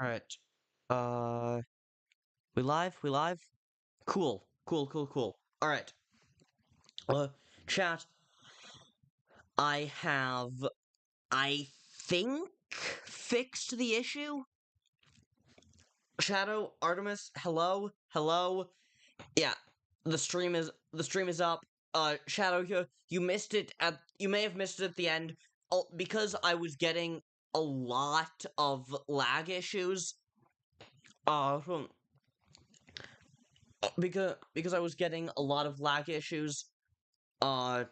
Alright. Uh, we live? We live? Cool. Cool, cool, cool. Alright. Uh, chat, I have, I think, fixed the issue? Shadow, Artemis, hello? Hello? Yeah, the stream is up. Shadow, you missed it you may have missed it at the end. Because I was getting a lot of lag issues. Hmm, because I was getting a lot of lag issues. Uh,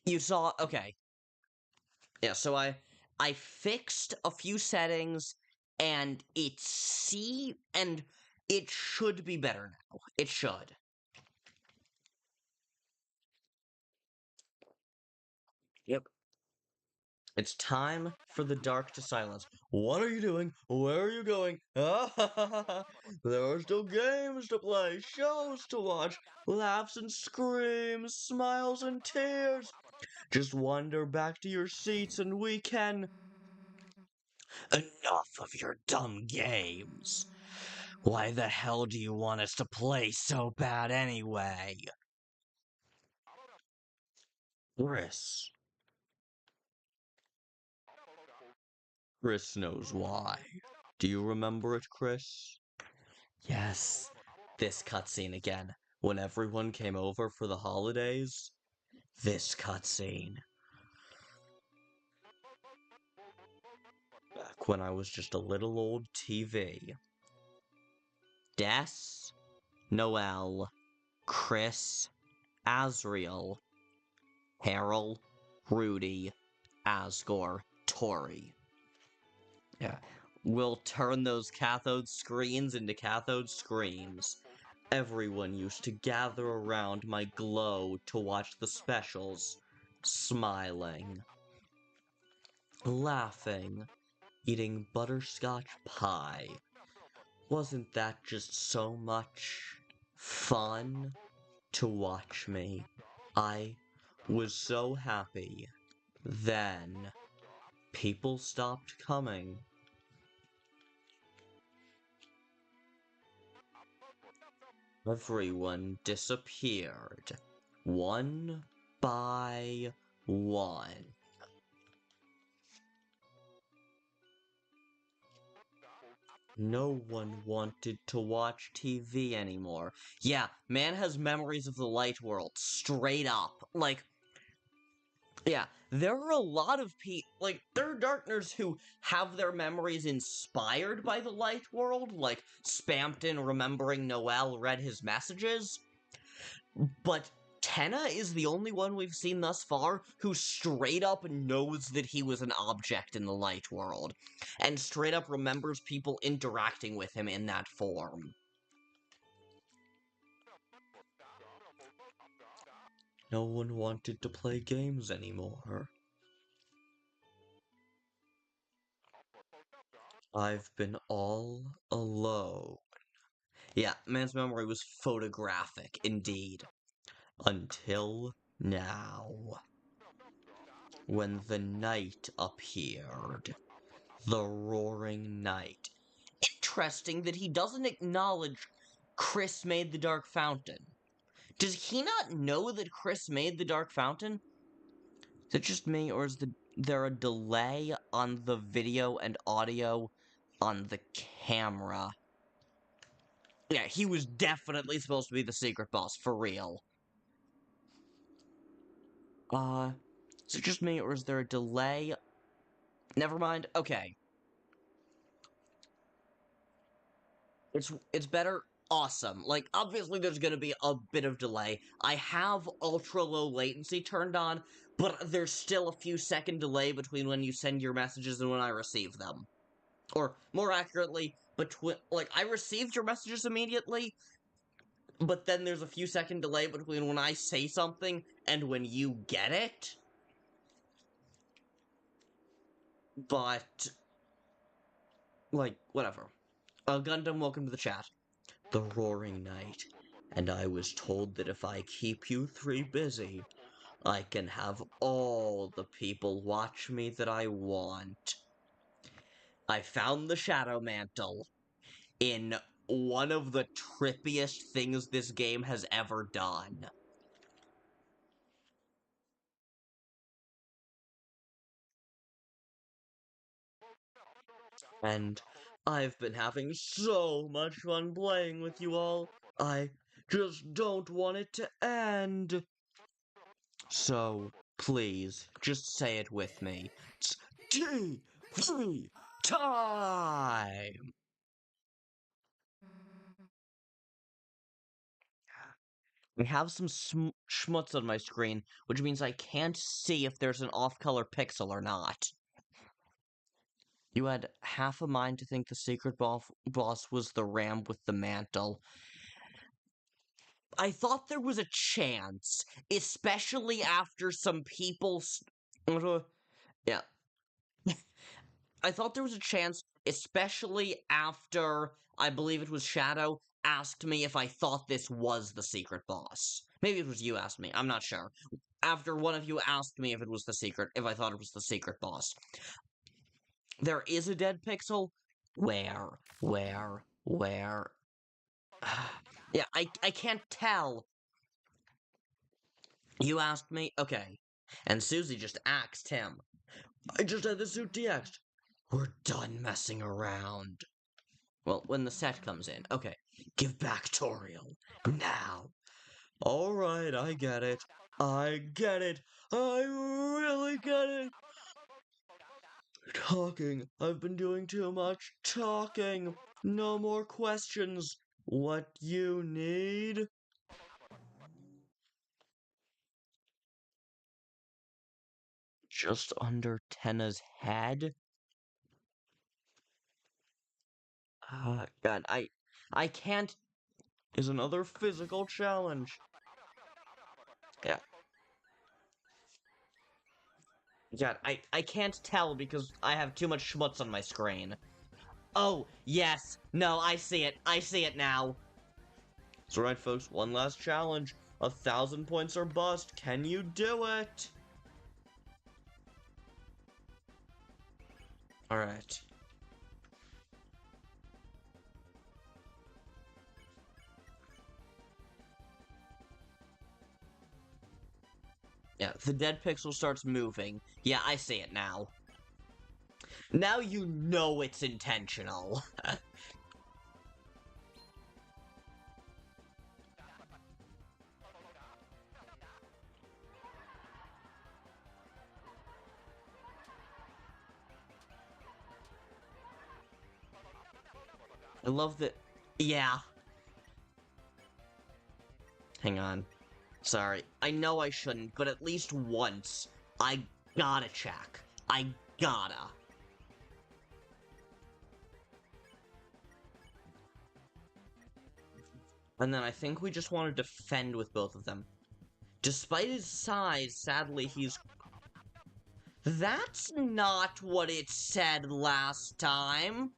you saw. Okay, yeah. So I fixed a few settings, and it should be better now. It should. Yep. It's time for the dark to silence. What are you doing? Where are you going? Ah, there are still games to play, shows to watch, laughs and screams, smiles and tears. Just wander back to your seats and we can. Enough of your dumb games. Why the hell do you want us to play so bad anyway? Kris. Kris knows why. Do you remember it, Kris? Yes, this cutscene again. When everyone came over for the holidays. This cutscene. Back when I was just a little old TV. Des, Noel, Kris, Asriel, Harold, Rudy, Asgore, Tori. Yeah. We'll turn those cathode screens into cathode screams. Everyone used to gather around my glow to watch the specials, smiling, laughing, eating butterscotch pie. Wasn't that just so much fun to watch me? I was so happy. Then, people stopped coming. Everyone disappeared, one by one. No one wanted to watch TV anymore. Yeah, man has memories of the light world, straight up. Yeah, there are a lot of there are Darkners who have their memories inspired by the light world, like Spampton remembering Noel read his messages. But Tenna is the only one we've seen thus far who straight up knows that he was an object in the light world, and straight up remembers people interacting with him in that form. No one wanted to play games anymore. I've been all alone. Yeah, man's memory was photographic, indeed. Until now. When the night appeared. The roaring night. Interesting that he doesn't acknowledge Kris made the Dark Fountain. Does he not know that Kris made the Dark Fountain? Is it just me, or is there a delay on the video and audio on the camera? Yeah, he was definitely supposed to be the secret boss, for real. Is it just me, or is there a delay? Never mind, okay. It's better. Awesome. Like, obviously there's gonna be a bit of delay. I have ultra low latency turned on, but there's still a few second delay between when you send your messages and when I receive them. Or, more accurately, I received your messages immediately, but then there's a few second delay between when I say something and when you get it. But, whatever. Gundam, welcome to the chat. The roaring night, and I was told that if I keep you three busy, I can have all the people watch me that I want. I found the Shadow Mantle in one of the trippiest things this game has ever done. And I've been having so much fun playing with you all. I just don't want it to end. So, please, just say it with me. It's TV time! I have some schmutz on my screen, which means I can't see if there's an off-color pixel or not. You had half a mind to think the secret boss was the ram with the mantle. I thought there was a chance, especially after some people. Yeah. I thought there was a chance, especially after I believe it was Shadow asked me if I thought this was the secret boss. Maybe it was you asked me, I'm not sure. After one of you asked me if it was the secret, if I thought it was the secret boss. There is a dead pixel. Where? Yeah, I can't tell. You asked me? Okay. And Susie just axed him. I just had the suit DX'd. We're done messing around. Well, when the set comes in. Okay. Give back Toriel. Now. Alright, I get it. I get it. I really get it. Talking. I've been doing too much talking. No more questions. What you need? Just under Tenna's head? God, I can't. Is another physical challenge. Yeah. God, I can't tell because I have too much schmutz on my screen. Oh, yes. No, I see it. I see it now. That's right, folks. One last challenge. 1,000 points or bust. Can you do it? Alright. Yeah, the dead pixel starts moving. Yeah, I see it now. Now you know it's intentional. I love that. Yeah. Hang on. Sorry. I know I shouldn't, but at least once, I gotta check. I gotta. And then I think we just want to defend with both of them. Despite his size, sadly, he's... That's not what it said last time.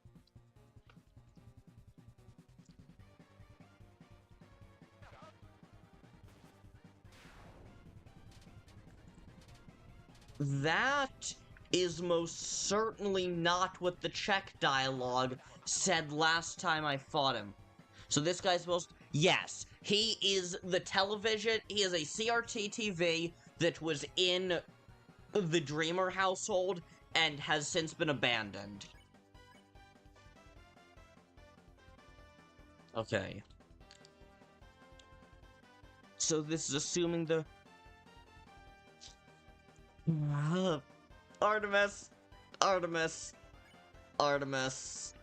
That is most certainly not what the check dialogue said last time I fought him. So this guy's supposed... Yes, he is the television... He is a CRT TV that was in the Dreamer household and has since been abandoned. Okay. So this is assuming the... Artemis! Artemis! Artemis!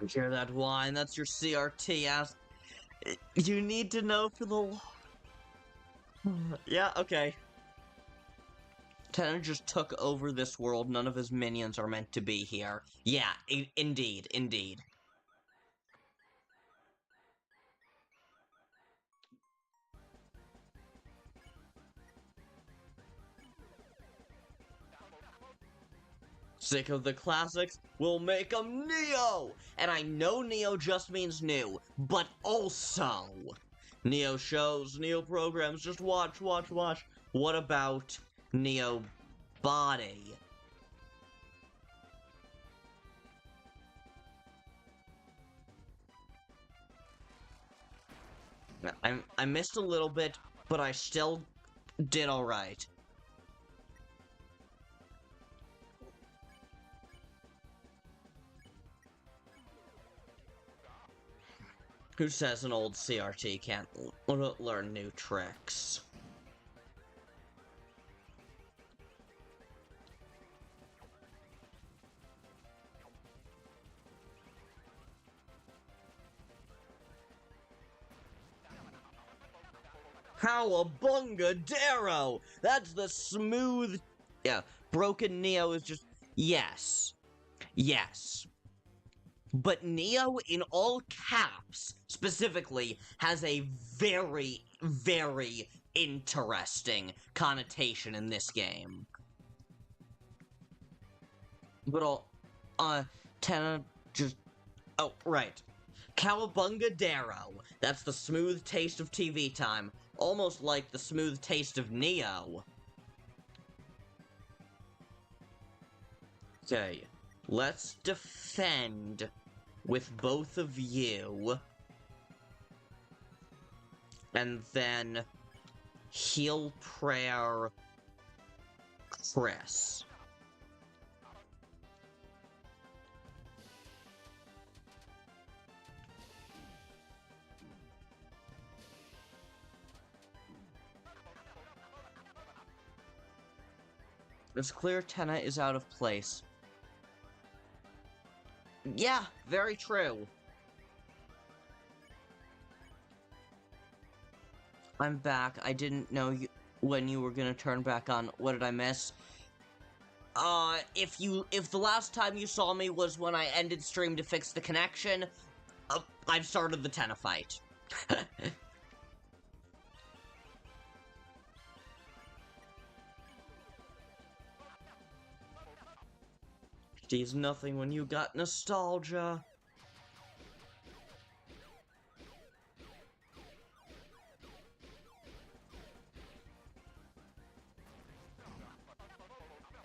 Hear that whine? That's your CRT ass. You need to know for the... Yeah, okay. Tenna just took over this world. None of his minions are meant to be here. Yeah, indeed, indeed. Sick of the classics? We'll make them Neo! And I know Neo just means new, but also Neo shows, Neo programs, just watch, watch, watch. What about Neo body? I missed a little bit, but I still did alright. Who says an old CRT can't learn new tricks? Cowabunga Darrow! That's the smooth... Yeah, Broken Neo is just... Yes. Yes. But Neo, in all caps, specifically, has a very, very interesting connotation in this game. But Tana just... Oh, right. Cowabunga Darrow. That's the smooth taste of TV time. Almost like the smooth taste of Neo. Okay, let's defend with both of you. And then heal prayer Kris. It's clear Tenna is out of place. Yeah, very true. I'm back. I didn't know when you were gonna turn back on. What did I miss? If the last time you saw me was when I ended stream to fix the connection, I've started the Tenna fight. She's nothing when you got nostalgia.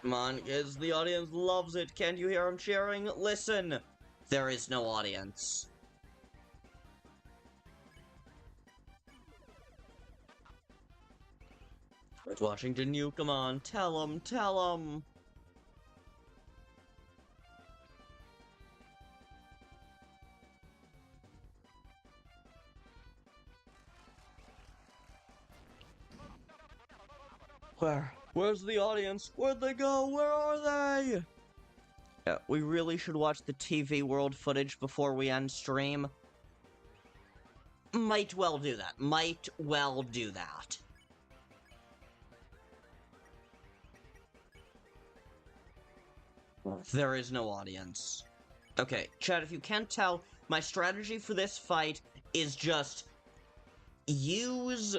Come on, kids, the audience loves it. Can't you hear them cheering? Listen! There is no audience. George Washington, you come on, tell him, tell him. Where's the audience? Where'd they go? Where are they? Yeah, we really should watch the TV World footage before we end stream. Might well do that. Might well do that. There is no audience. Okay, chat, if you can't tell, my strategy for this fight is just use,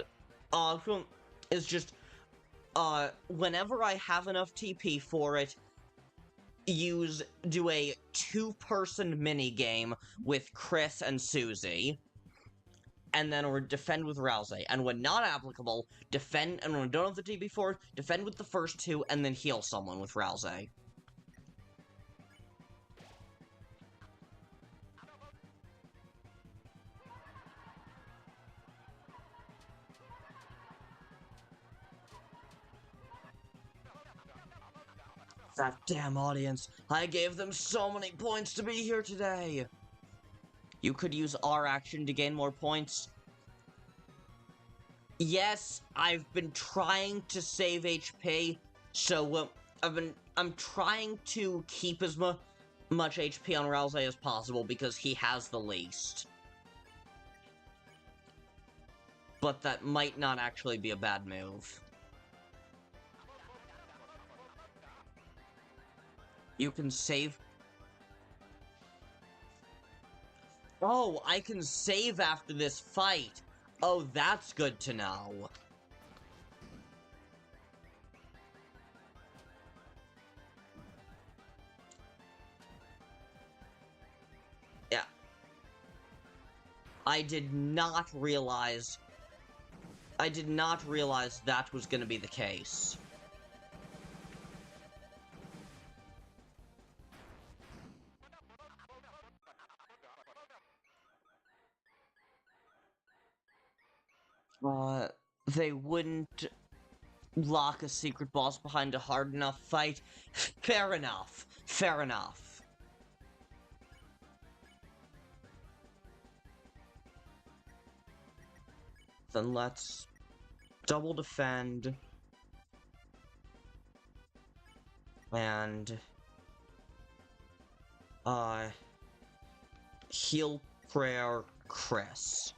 whenever I have enough TP for it, do a two-person minigame with Kris and Susie, and then or defend with Ralsei. And when not applicable, defend, and when I don't have the TP for it, defend with the first two, and then heal someone with Ralsei. That damn audience. I gave them so many points to be here today. You could use R action to gain more points. Yes, I've been trying to save HP, so I'm trying to keep as much HP on Ralsei as possible because he has the least. But that might not actually be a bad move. You can save... Oh, I can save after this fight! Oh, that's good to know. I did not realize that was gonna be the case. They wouldn't lock a secret boss behind a hard enough fight. Fair enough. Fair enough. Then let's double defend and heal prayer Kris.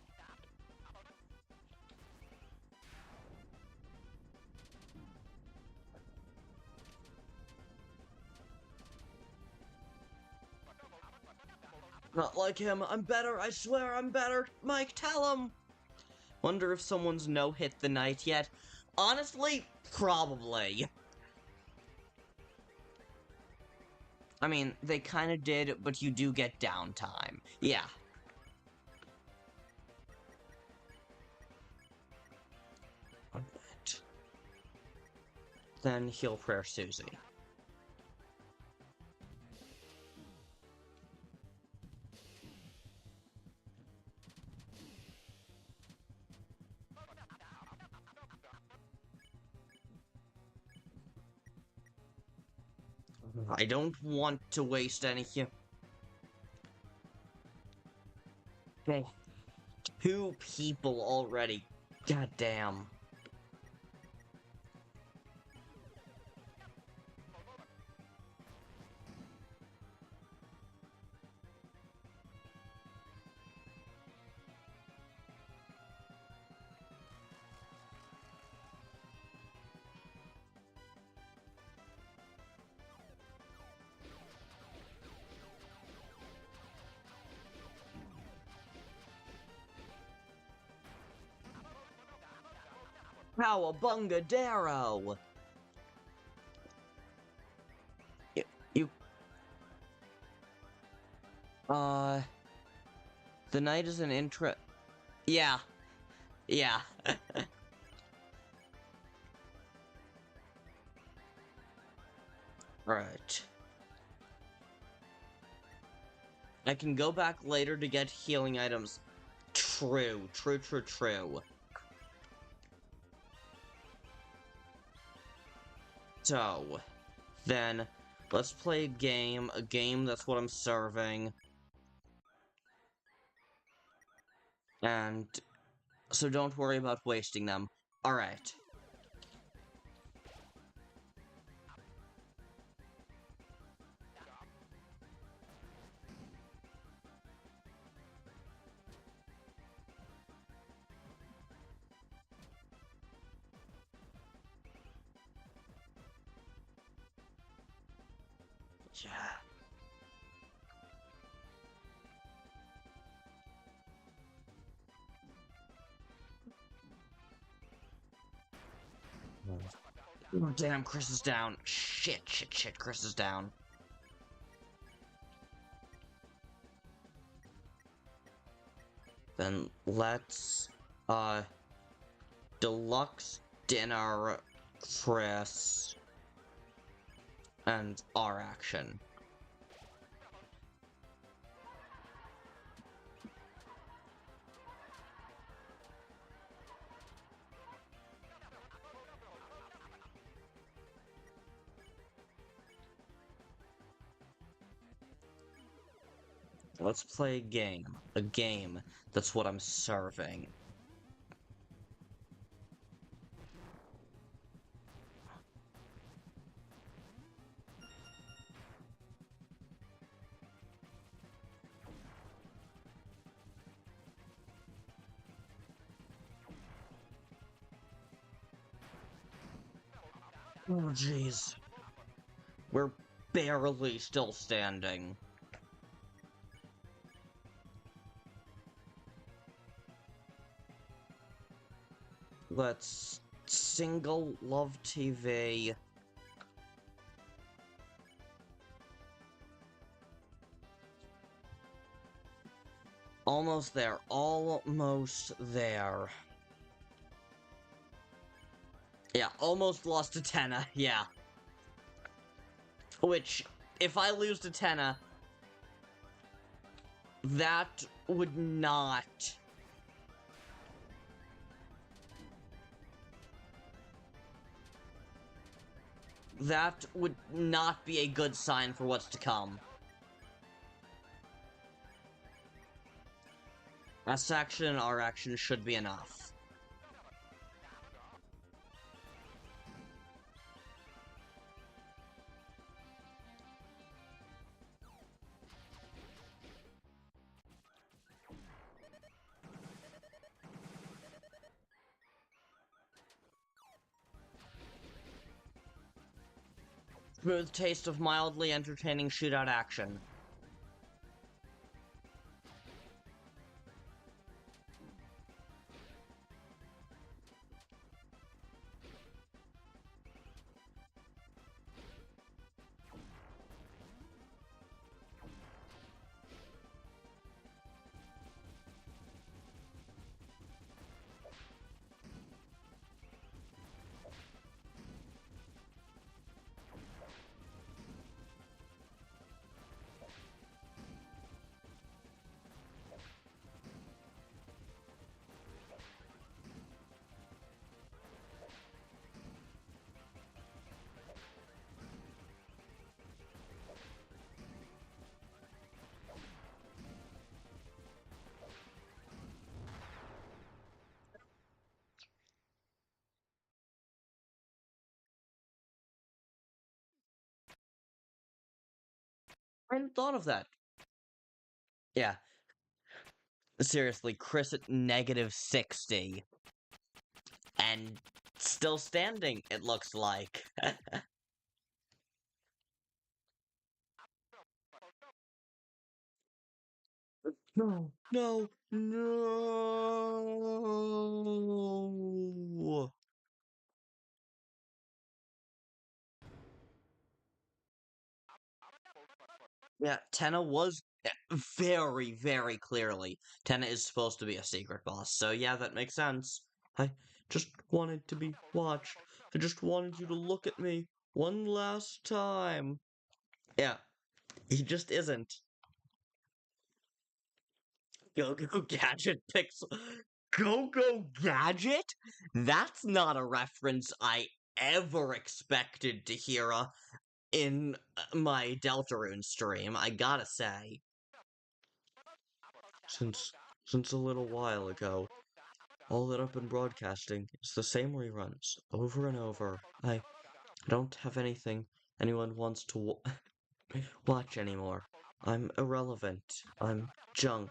Not like him. I'm better. I swear I'm better. Mike, tell him. Wonder if someone's no-hit the night yet. Honestly, probably. I mean, they kind of did, but you do get downtime. Yeah. Alright. Then heal prayer Susie. I don't want to waste any here. Okay. 2 people already. God damn. Cowabunga Darrow! You... The night is an Yeah. Yeah. Right. I can go back later to get healing items. True. True, true, true. So, then, let's play a game that's what I'm serving. And, so don't worry about wasting them. Alright. Yeah. Oh, damn, Kris is down. Shit, shit, shit, Kris is down. Then let's, deluxe dinner Kris and our action. Let's play a game. A game. That's what I'm serving. Oh, jeez. We're barely still standing. Let's single love TV. Almost there. Almost there. Yeah, almost lost to Tenna. Yeah. Which, if I lose to Tenna, that would not... That would not be a good sign for what's to come. S action and R action should be enough. Smooth taste of mildly entertaining shootout action. I hadn't thought of that. Yeah. Seriously, Kris at -60. And still standing, it looks like. No, no, no. Yeah, Tenna was very, very clearly. Tenna is supposed to be a secret boss, so yeah, that makes sense. I just wanted to be watched. I just wanted you to look at me one last time. Yeah, he just isn't. Go Go Gadget Pixel. Go Go Gadget? That's not a reference I ever expected to hear in my Deltarune stream, I gotta say. Since since a little while ago, all that I've been broadcasting is the same reruns over and over. I don't have anything anyone wants to watch anymore. I'm irrelevant. I'm junk.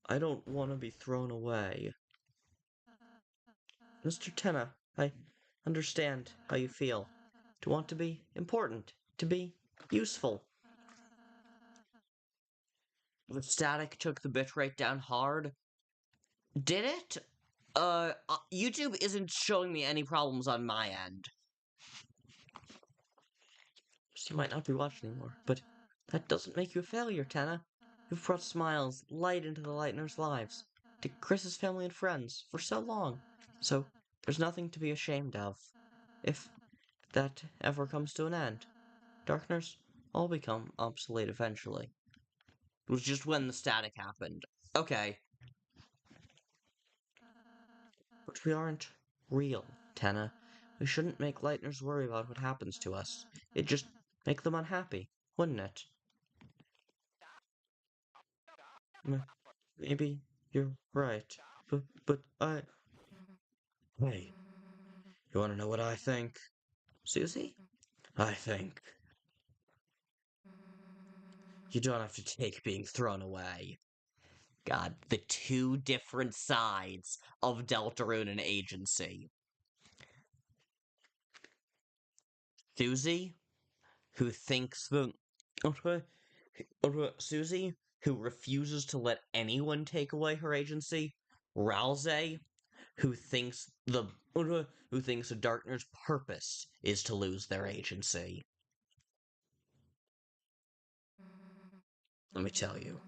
I don't want to be thrown away. Mr. Tenna, I understand how you feel. To want to be important, to be useful. The static took the bitrate down hard. Did it? YouTube isn't showing me any problems on my end. So you might not be watching anymore, but that doesn't make you a failure, Tenna. You've brought smiles, light into the Lightners' lives, to Kris's family and friends, for so long. So, there's nothing to be ashamed of. If that ever comes to an end, Darkners all become obsolete eventually. It was just when the static happened. Okay. But we aren't real, Tenna. We shouldn't make Lightners worry about what happens to us. It'd just make them unhappy, wouldn't it? Maybe you're right. But I... Hey, you wanna know what I think? Susie? I think you don't have to take being thrown away. God, the two different sides of Deltarune and Agency. Susie, who thinks that... Susie, who refuses to let anyone take away her agency. Ralsei, who thinks who thinks the Darkner's purpose is to lose their agency. Let me tell you,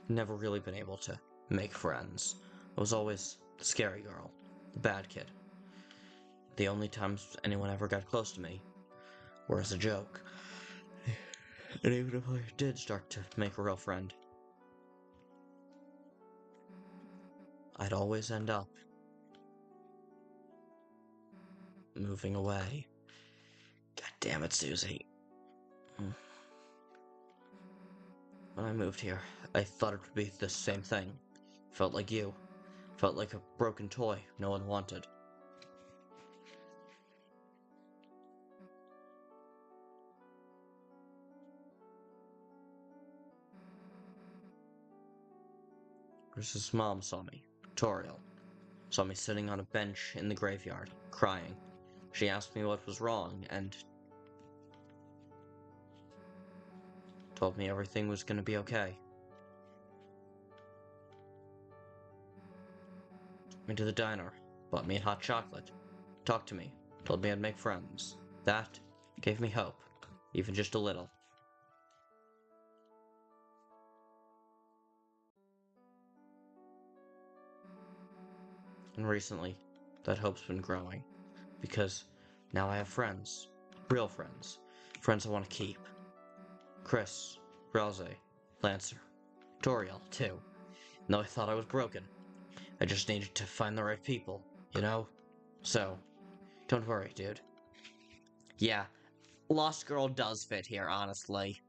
Never really been able to make friends. I was always the scary girl, the bad kid. The only times anyone ever got close to me were as a joke. And even if I did start to make a real friend, I'd always end up moving away. God damn it, Susie. When I moved here, I thought it would be the same thing. Felt like you. Felt like a broken toy no one wanted. Chris's mom saw me. Toriel. Saw me sitting on a bench in the graveyard, crying. She asked me what was wrong, and told me everything was gonna be okay. Took me to the diner, bought me a hot chocolate, talked to me, told me I'd make friends. That gave me hope, even just a little. And recently, that hope's been growing, because now I have friends. Real friends. Friends I want to keep. Kris, Ralsei, Lancer, Toriel, too. Though I thought I was broken. I just needed to find the right people, you know? So, don't worry, dude. Yeah, Lost Girl does fit here, honestly.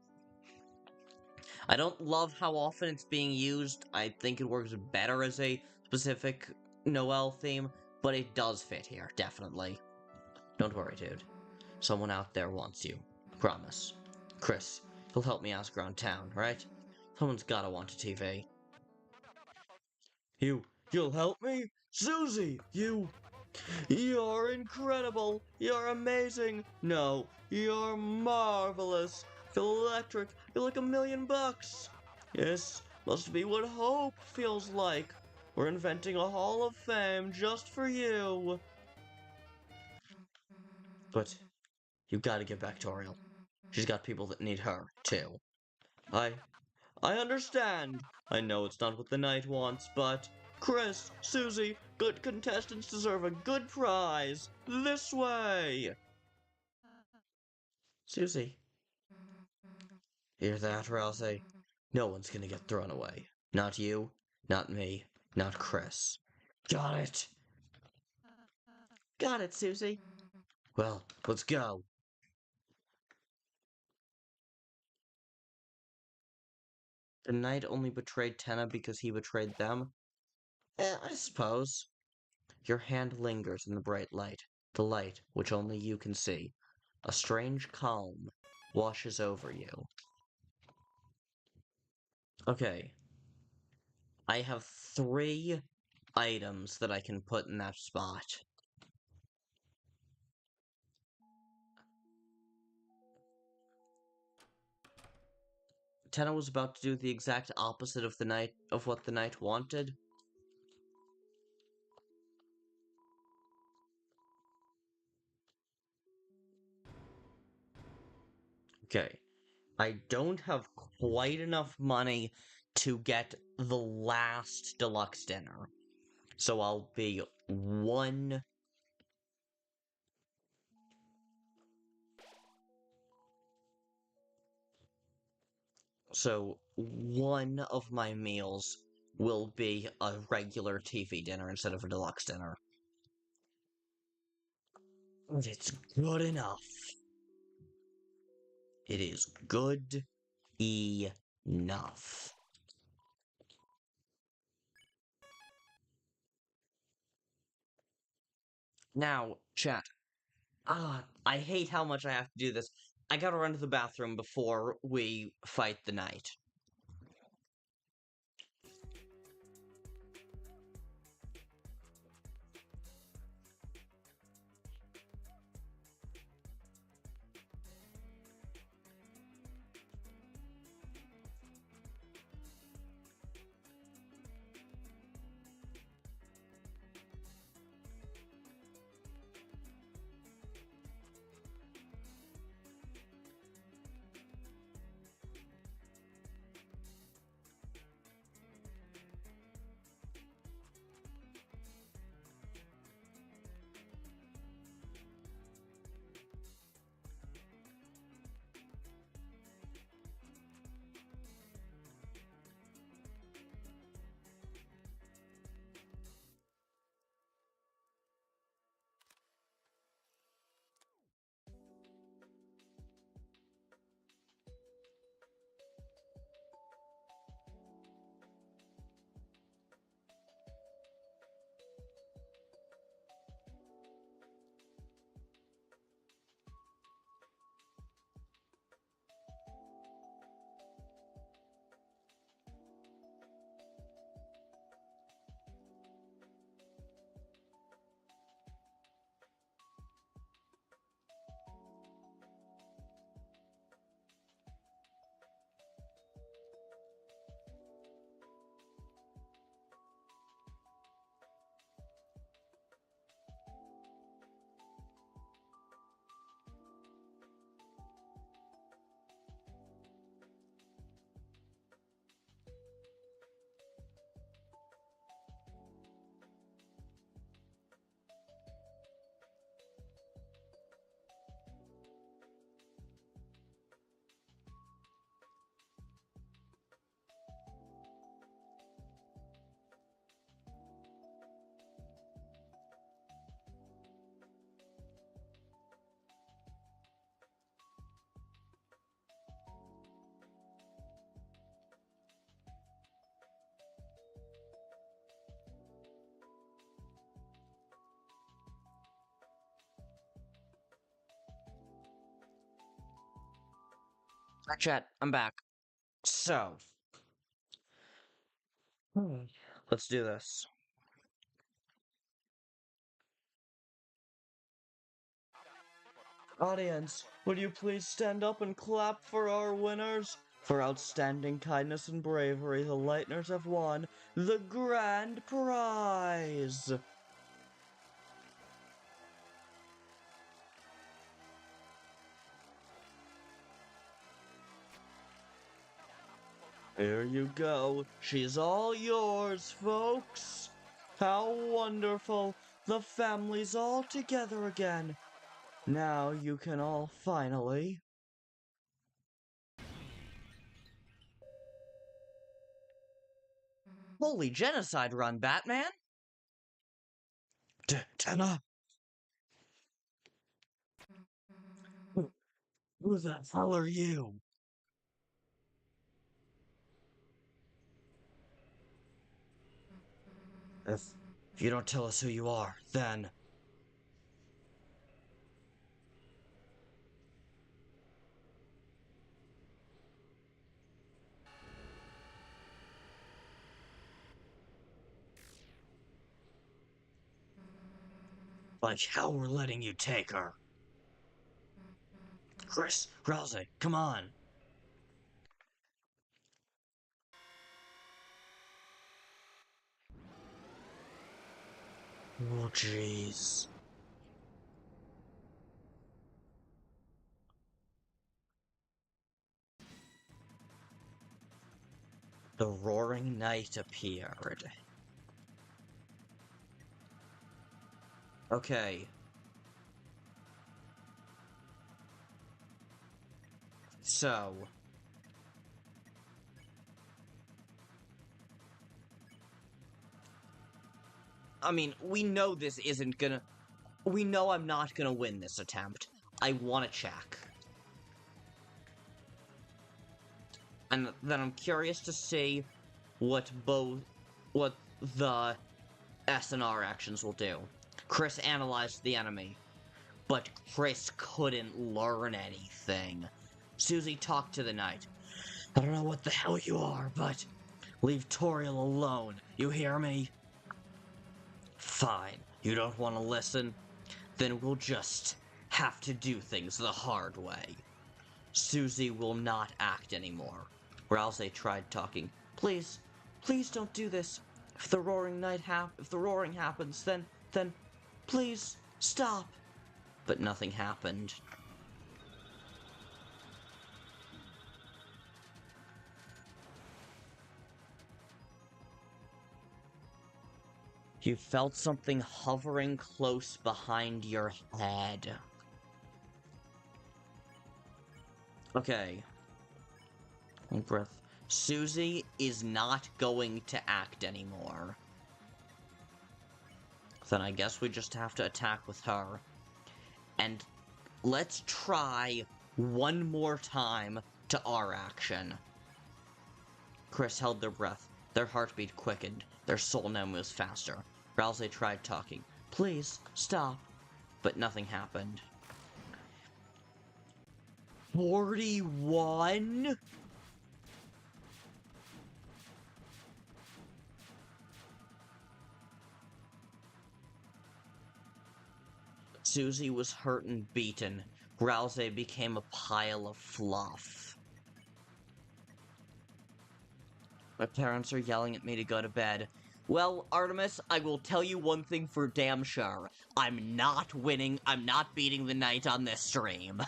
I don't love how often it's being used. I think it works better as a specific Noel theme, but it does fit here, definitely. Don't worry, dude. Someone out there wants you. Promise. Kris, he'll help me ask around town, right? Someone's gotta want a TV. You'll help me? Susie, you're incredible. You're amazing. No, you're marvelous. Feel electric. You're like $1,000,000. Yes, must be what hope feels like. We're inventing a Hall of Fame just for you. But you gotta get back to Oriel. She's got people that need her, too. I I understand. I know it's not what the knight wants, but Kris, Susie, good contestants deserve a good prize. This way! Susie. Hear that, Ralsei? No one's gonna get thrown away. Not you, not me, not Kris. Got it! Got it, Susie. Well, let's go. The knight only betrayed Tenna because he betrayed them? I suppose. Your hand lingers in the bright light, the light which only you can see. A strange calm washes over you. Okay, I have 3 items that I can put in that spot. Tenna was about to do the exact opposite of what the knight wanted. Okay, I don't have quite enough money to get the last deluxe dinner. So I'll be one. So one of my meals will be a regular TV dinner instead of a deluxe dinner. And it's good enough. It is good enough. Now, chat. I hate how much I have to do this. I gotta run to the bathroom before we fight the knight. Chat, I'm back. So, let's do this. Audience, would you please stand up and clap for our winners? For outstanding kindness and bravery, the Lightners have won the grand prize! Here you go. She's all yours, folks. How wonderful. The family's all together again. Now you can all finally... Holy genocide run, Batman! Tenna? Who the hell are you? If you don't tell us who you are, then... Like how we're letting you take her. Kris, Ralsei, come on. Oh, jeez. The Roaring Knight appeared. Okay. So... I mean, we know this isn't gonna... We know I'm not gonna win this attempt. I want to check. And then I'm curious to see what the S and R actions will do. Kris analyzed the enemy, but Kris couldn't learn anything. Susie talked to the knight. I don't know what the hell you are, but leave Toriel alone. You hear me? Fine. You don't want to listen? Then we'll just have to do things the hard way. Susie will not act anymore. Ralsei tried talking. Please, please don't do this. If the roaring happens, then, please stop. But nothing happened. You felt something hovering close behind your head. Okay. Hold breath. Susie is not going to act anymore. Then I guess we just have to attack with her. And let's try one more time to R action. Kris held their breath. Their heartbeat quickened. Their soul now moves faster. Ralsei tried talking. Please, stop. But nothing happened. 41? Susie was hurt and beaten. Ralsei became a pile of fluff. My parents are yelling at me to go to bed. Well, Artemis, I will tell you one thing for damn sure. I'm not winning. I'm not beating the knight on this stream.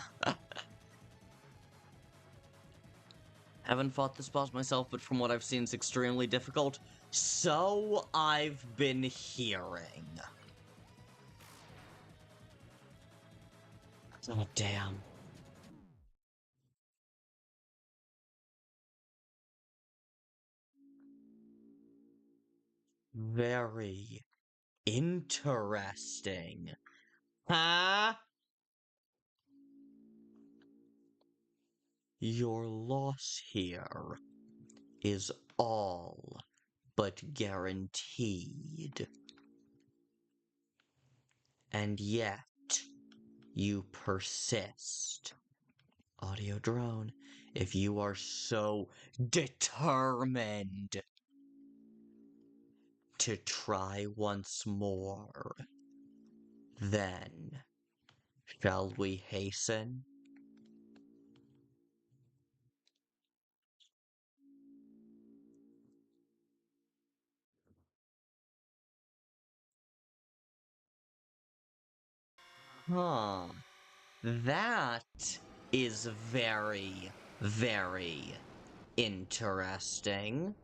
Haven't fought this boss myself, but from what I've seen, it's extremely difficult. So I've been hearing. Oh, damn. Very interesting. Huh? Your loss here is all but guaranteed. And yet, you persist. Audio drone. if you are so determined to try once more, then shall we hasten? Huh. That is very, very interesting.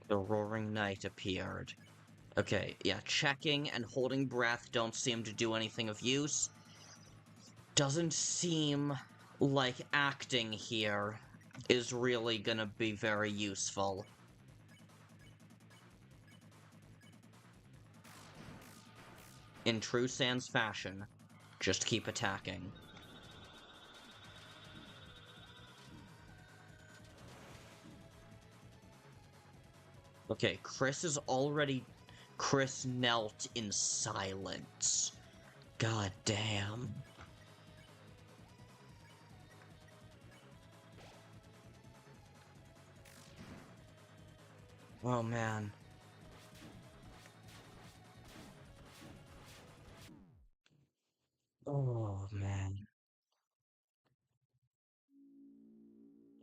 The roaring night appeared. Okay, yeah, checking and holding breath don't seem to do anything of use. Doesn't seem like acting here is really gonna be very useful. In true Sans fashion, just keep attacking. Okay, Kris knelt in silence. God damn. Oh man. Oh man.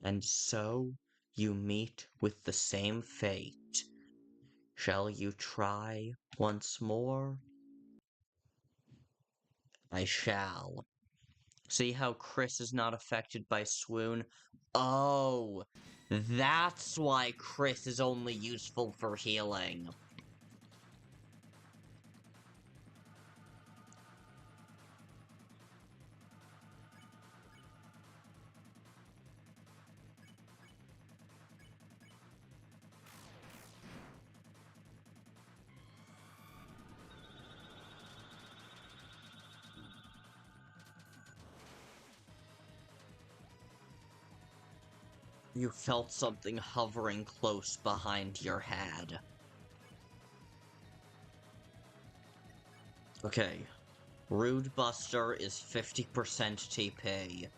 And so you meet with the same fate. Shall you try once more? I shall. See how Kris is not affected by swoon? Oh, that's why Kris is only useful for healing. You felt something hovering close behind your head. Okay. Rude Buster is 50% TP.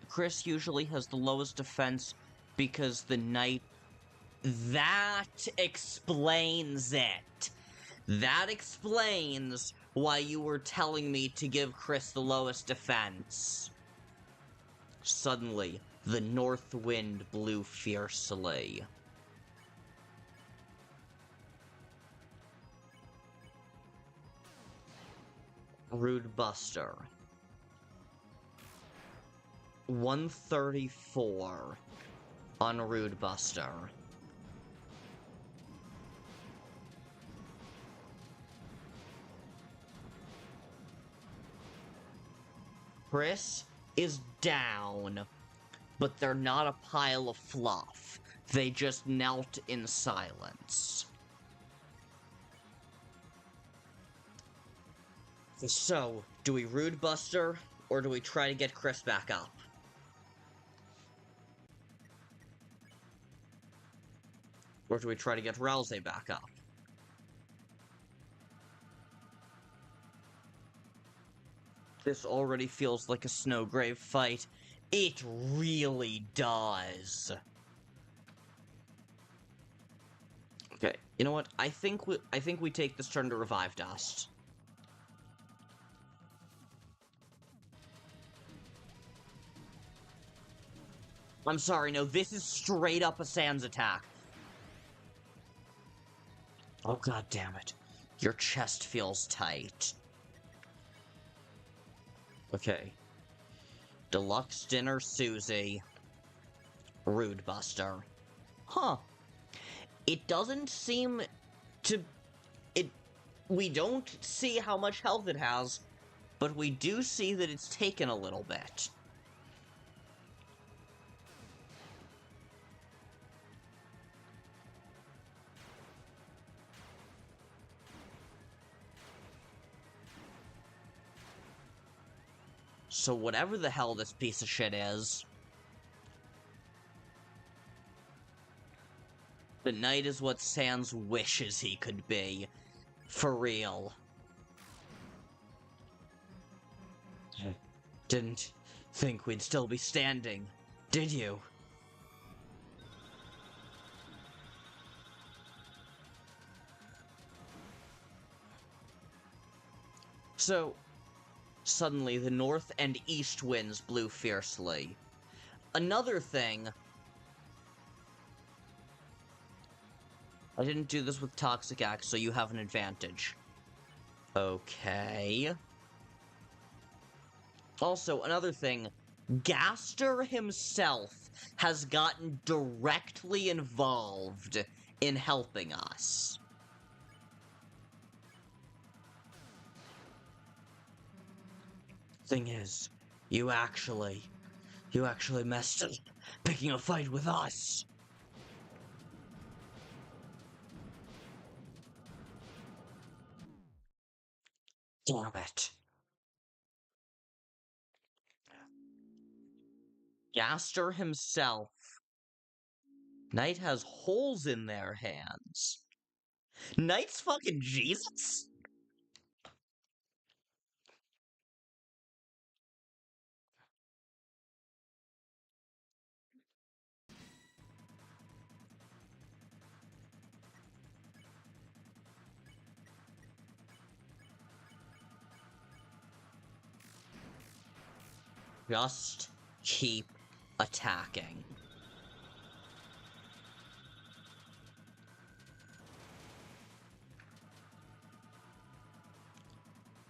Kris usually has the lowest defense because the knight... That explains it! That explains why you were telling me to give Kris the lowest defense. Suddenly, the north wind blew fiercely. Rude Buster. 134 on Rude Buster. Kris is down, but they're not a pile of fluff. They just knelt in silence. So, do we Rude Buster, or do we try to get Kris back up? Or do we try to get Ralsei back up? This already feels like a Snowgrave fight. It really does. Okay, you know what? I think we take this turn to revive Dust. I'm sorry, no, this is straight up a Sans attack. Oh god damn it. Your chest feels tight. Okay. Deluxe Dinner Susie. Rude Buster. Huh. It doesn't seem to... We don't see how much health it has, but we do see that it's taken a little bit. So whatever the hell this piece of shit is, the knight is what Sans wishes he could be. For real. Didn't think we'd still be standing, did you? So, suddenly the north and east winds blew fiercely. Another thing... I didn't do this with Toxic Axe, so you have an advantage. Okay. Also, another thing, Gaster himself has gotten directly involved in helping us. Thing is, you actually messed up picking a fight with us. Damn it. Gaster himself. Knight has holes in their hands. Knight's fucking Jesus? Just keep attacking.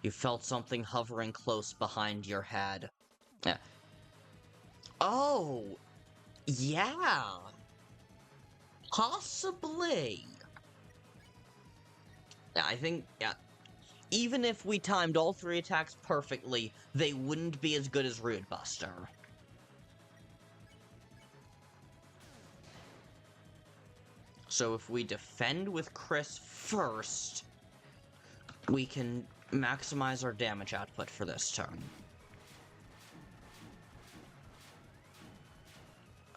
You felt something hovering close behind your head. Yeah. Oh, yeah. Possibly. Yeah, I think, yeah. Even if we timed all 3 attacks perfectly, they wouldn't be as good as Rude Buster. So if we defend with Kris first, we can maximize our damage output for this turn.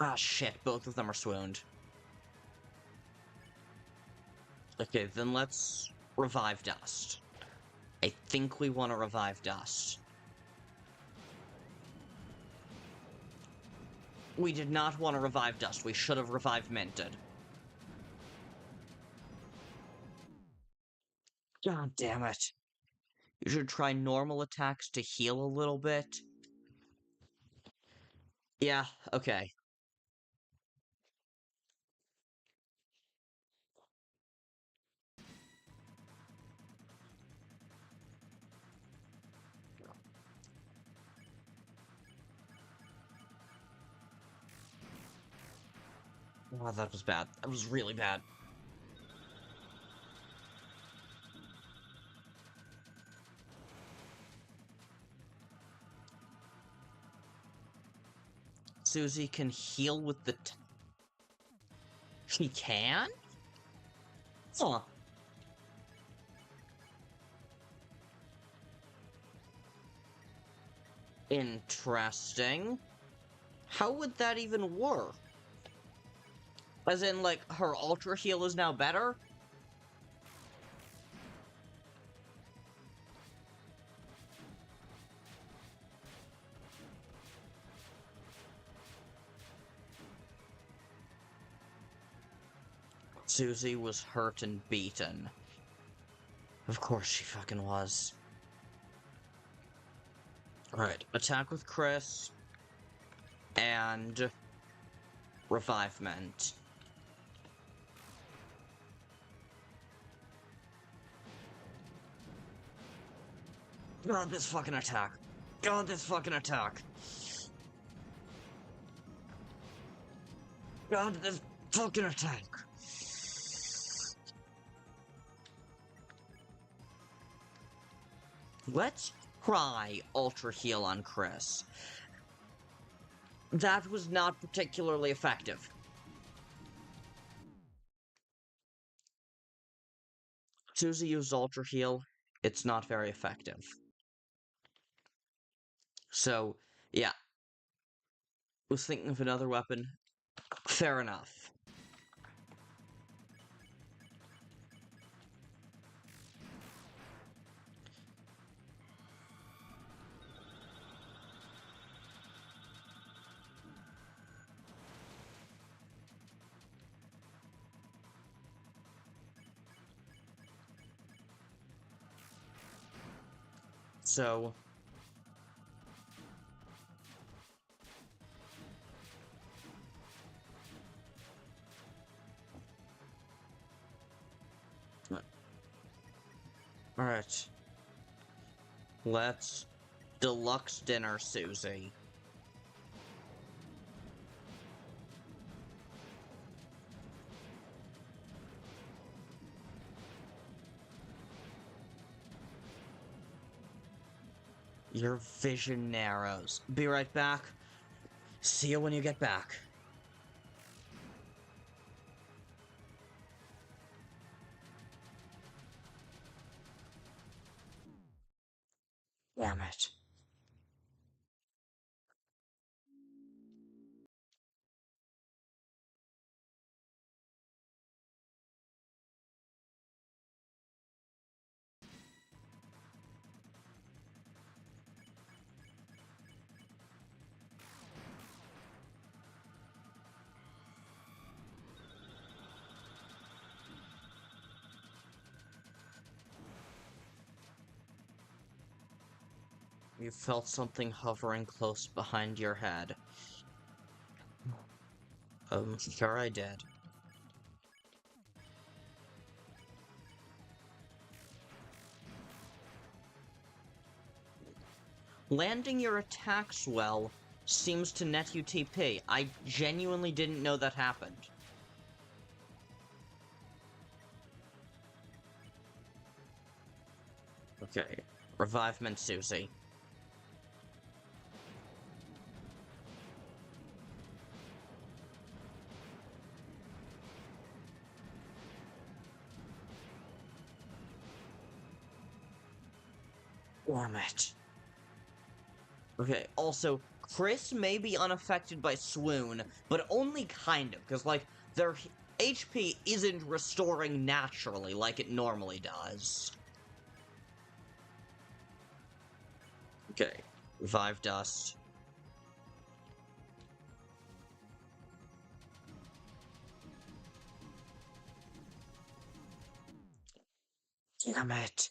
Ah, shit, both of them are swooned. Okay, then let's revive Dust. I think we want to revive Dust. We did not want to revive Dust. We should have revived Minted. God damn it. You should try normal attacks to heal a little bit. Yeah, okay. Oh, that was bad. That was really bad. Susie can heal with the... She can? Huh. Interesting. How would that even work? As in, like, her Ultra Heal is now better? Susie was hurt and beaten. Of course she fucking was. Alright, attack with Kris. And... Revivement. God, this fucking attack. God, this fucking attack. God, this fucking attack. Let's try Ultra Heal on Kris. That was not particularly effective. Susie used Ultra Heal. It's not very effective. So, yeah, was thinking of another weapon. Fair enough. So, alright. Let's deluxe dinner, Susie. Your vision narrows. Be right back. See you when you get back. Damn it. You felt something hovering close behind your head. Sure I did. Landing your attacks well seems to net you TP. I genuinely didn't know that happened. Okay. Revivement, Susie. Damn it. Okay, also, Kris may be unaffected by Swoon, but only kind of, because, like, their HP isn't restoring naturally like it normally does. Okay, Revive Dust. Damn it.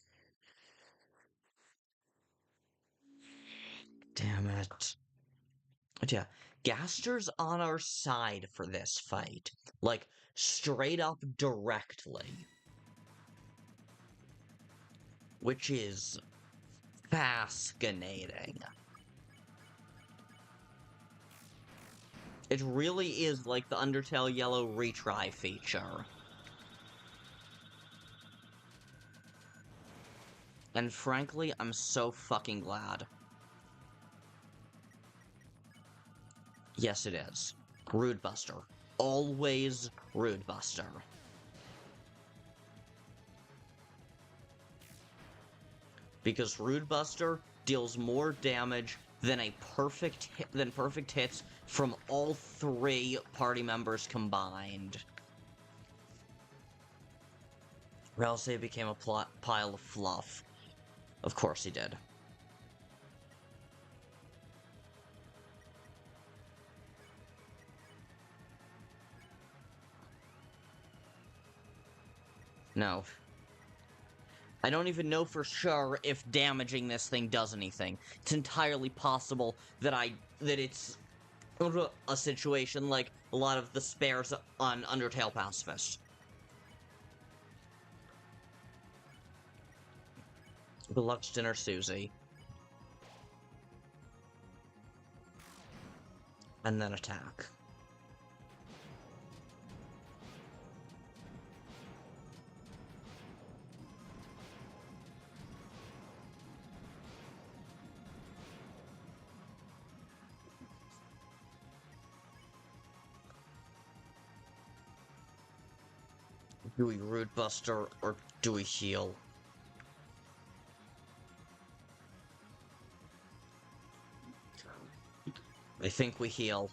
Damn it. But yeah, Gaster's on our side for this fight. Like, straight up directly. Which is fascinating. It really is like the Undertale Yellow retry feature. And frankly, I'm so fucking glad. Yes, it is. Rude Buster. Always Rude Buster. Because Rude Buster deals more damage than perfect hits from all three party members combined. Ralsei became a pile of fluff. Of course he did. No. I don't even know for sure if damaging this thing does anything. It's entirely possible that it's a situation like a lot of the spares on Undertale Pacifist. Deluxe Dinner Susie. And then attack. Do we Root Buster or do we heal? I think we heal.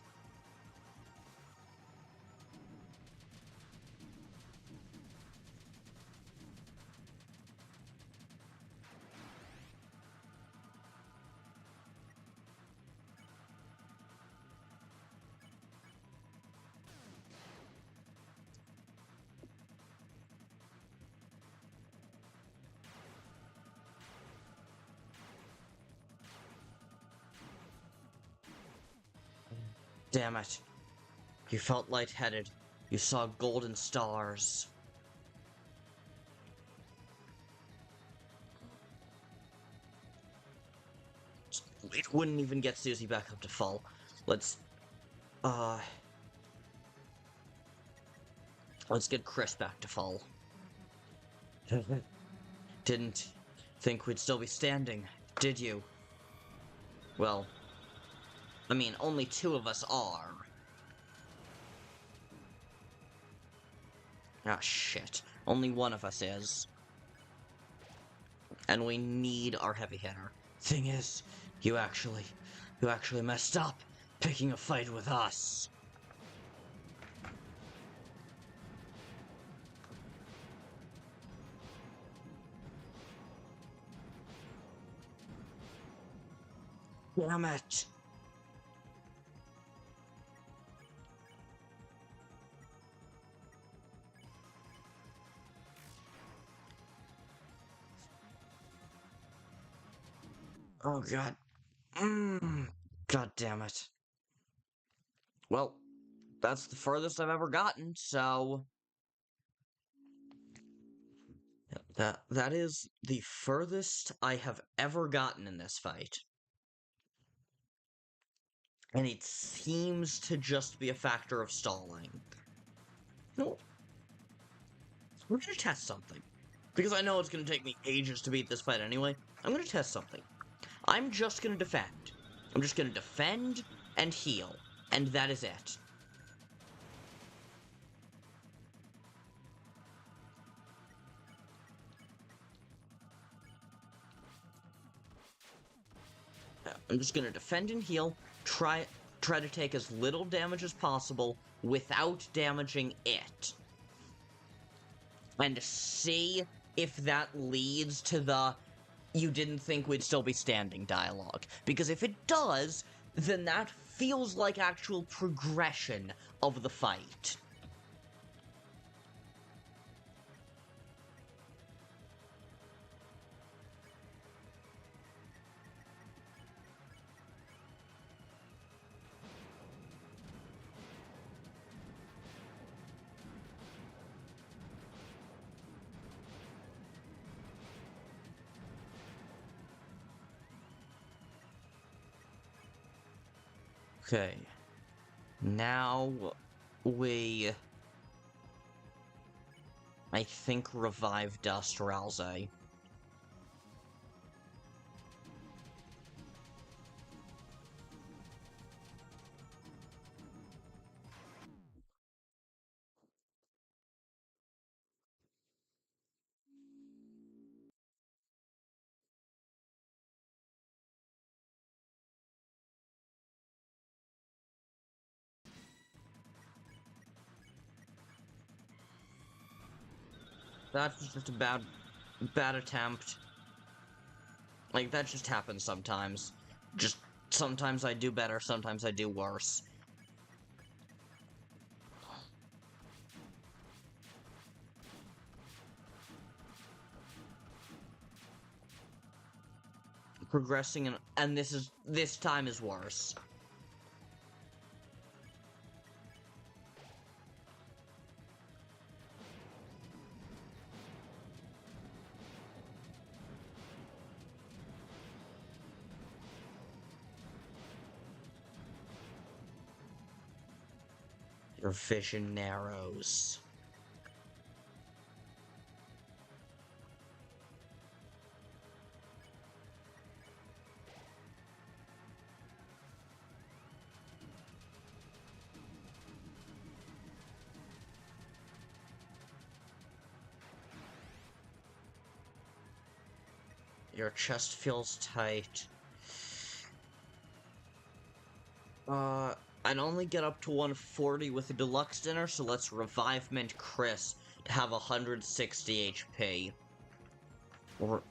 Damn it. You felt lightheaded. You saw golden stars. It wouldn't even get Susie back up to full. Let's, uh... Let's get Kris back to full. Didn't think we'd still be standing, did you? Well, I mean, only two of us are. Ah, shit. Only one of us is. And we need our heavy hitter. Thing is, you actually messed up picking a fight with us. Damn it. Oh, God. God damn it. Well, that's the furthest I've ever gotten, so... That is the furthest I have ever gotten in this fight. And it seems to just be a factor of stalling. No. We're gonna test something. Because I know it's gonna take me ages to beat this fight anyway. I'm gonna test something. I'm just gonna defend. I'm just gonna defend and heal. And that is it. I'm just gonna defend and heal, try to take as little damage as possible without damaging it. And see if that leads to the "you didn't think we'd still be standing" dialogue. Because if it does, then that feels like actual progression of the fight. Okay. Now we... I think revive Dust Ralsei. That's just a bad attempt. Like, that just happens sometimes. Just, sometimes I do better, sometimes I do worse. Progressing, and this time is worse. Your vision narrows. Your chest feels tight. I'd only get up to 140 with a deluxe dinner, so let's revive Mint Kris to have 160 HP. Or...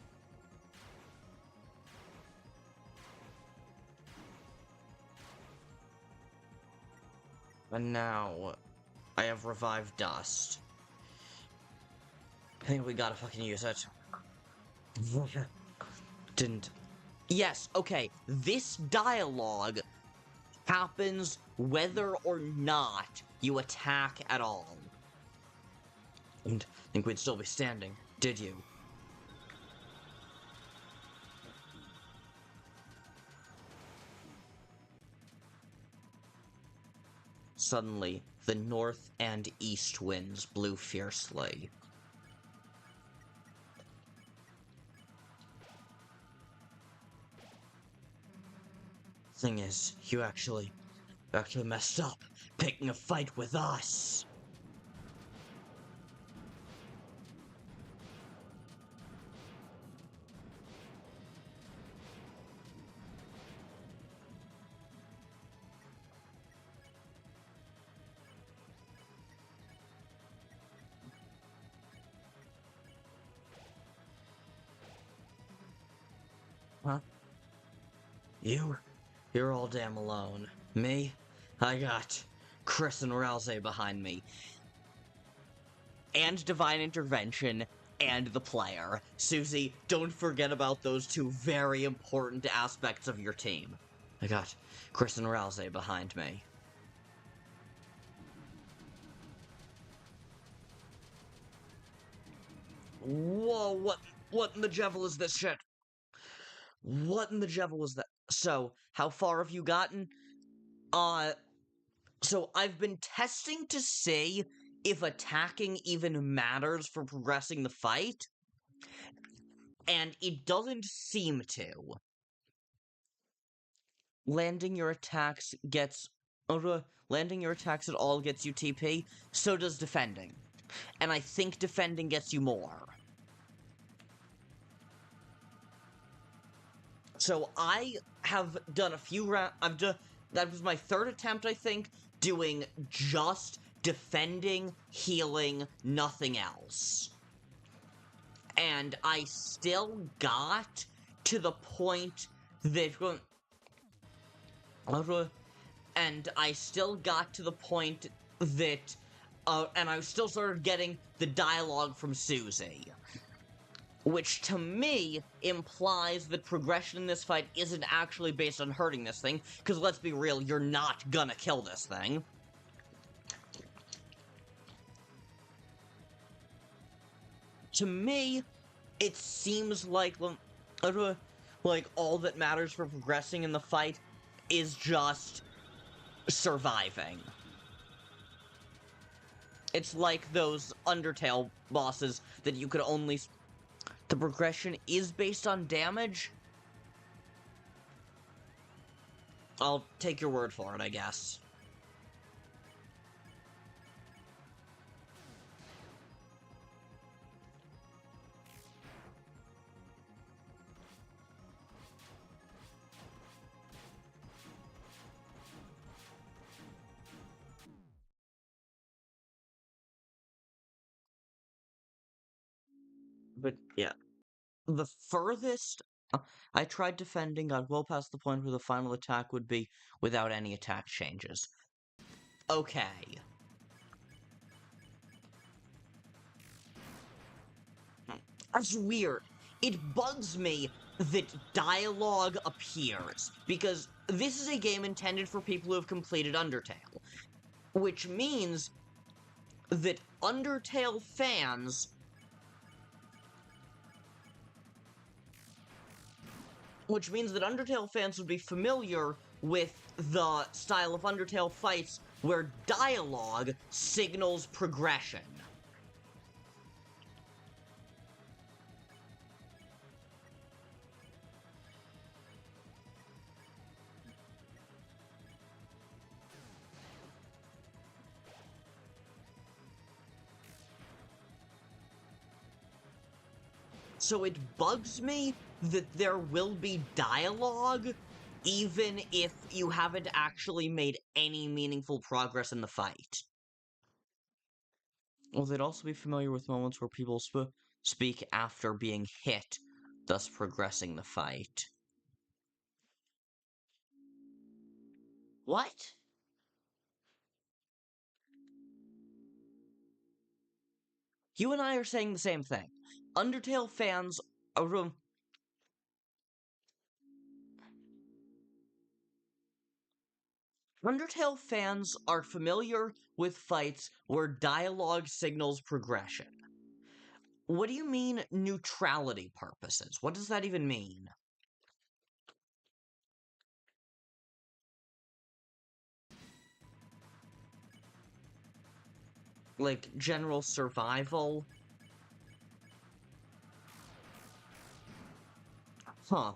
And now, I have revived Dust. I think we gotta fucking use it. Didn't. Yes, okay, this dialogue happens whether or not you attack at all. And I think we'd still be standing, did you? Suddenly, the north and east winds blew fiercely. Thing is, you actually messed up picking a fight with us. Huh? You're all damn alone. Me? I got Kris and Ralsei behind me. And Divine Intervention, and the player. Susie, don't forget about those two very important aspects of your team. I got Kris and Ralsei behind me. Whoa, what in the devil is this shit? What in the devil was that? So, how far have you gotten? So I've been testing to see if attacking even matters for progressing the fight, and it doesn't seem to. Landing your attacks at all gets you TP, so does defending. And I think defending gets you more. So I have done a few rounds. That was my third attempt, I think, doing just defending, healing, nothing else. And I still got to the point that... And I still got to the point that... and I still started getting the dialogue from Susie. Which, to me, implies that progression in this fight isn't actually based on hurting this thing, because let's be real, you're not gonna kill this thing. To me, it seems like all that matters for progressing in the fight is just surviving. It's like those Undertale bosses that you could only... The progression is based on damage? I'll take your word for it, I guess. But, yeah. The furthest I tried defending got well past the point where the final attack would be without any attack changes. Okay. That's weird. It bugs me that dialogue appears, because this is a game intended for people who have completed Undertale, which means that Undertale fans would be familiar with the style of Undertale fights where dialogue signals progression. So it bugs me that there will be dialogue even if you haven't actually made any meaningful progress in the fight. Well, they'd also be familiar with moments where people speak after being hit, thus progressing the fight. What? You and I are saying the same thing. Undertale fans are... Undertale fans are familiar with fights where dialogue signals progression. What do you mean, neutrality purposes? What does that even mean? Like, general survival? Huh.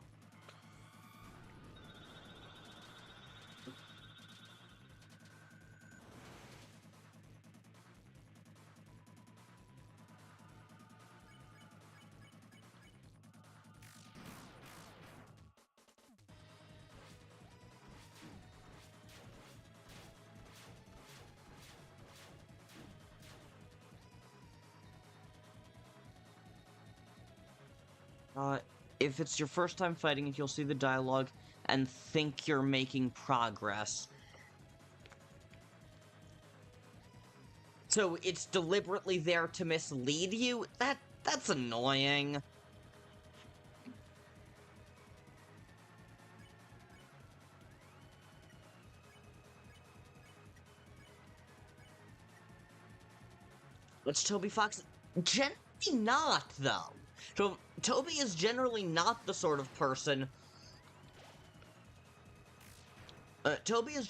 Uh, if it's your first time fighting it, you'll see the dialogue and think you're making progress. So it's deliberately there to mislead you? That's annoying. It's Toby Fox. Generally not, though. So, Toby is generally not the sort of person... Toby is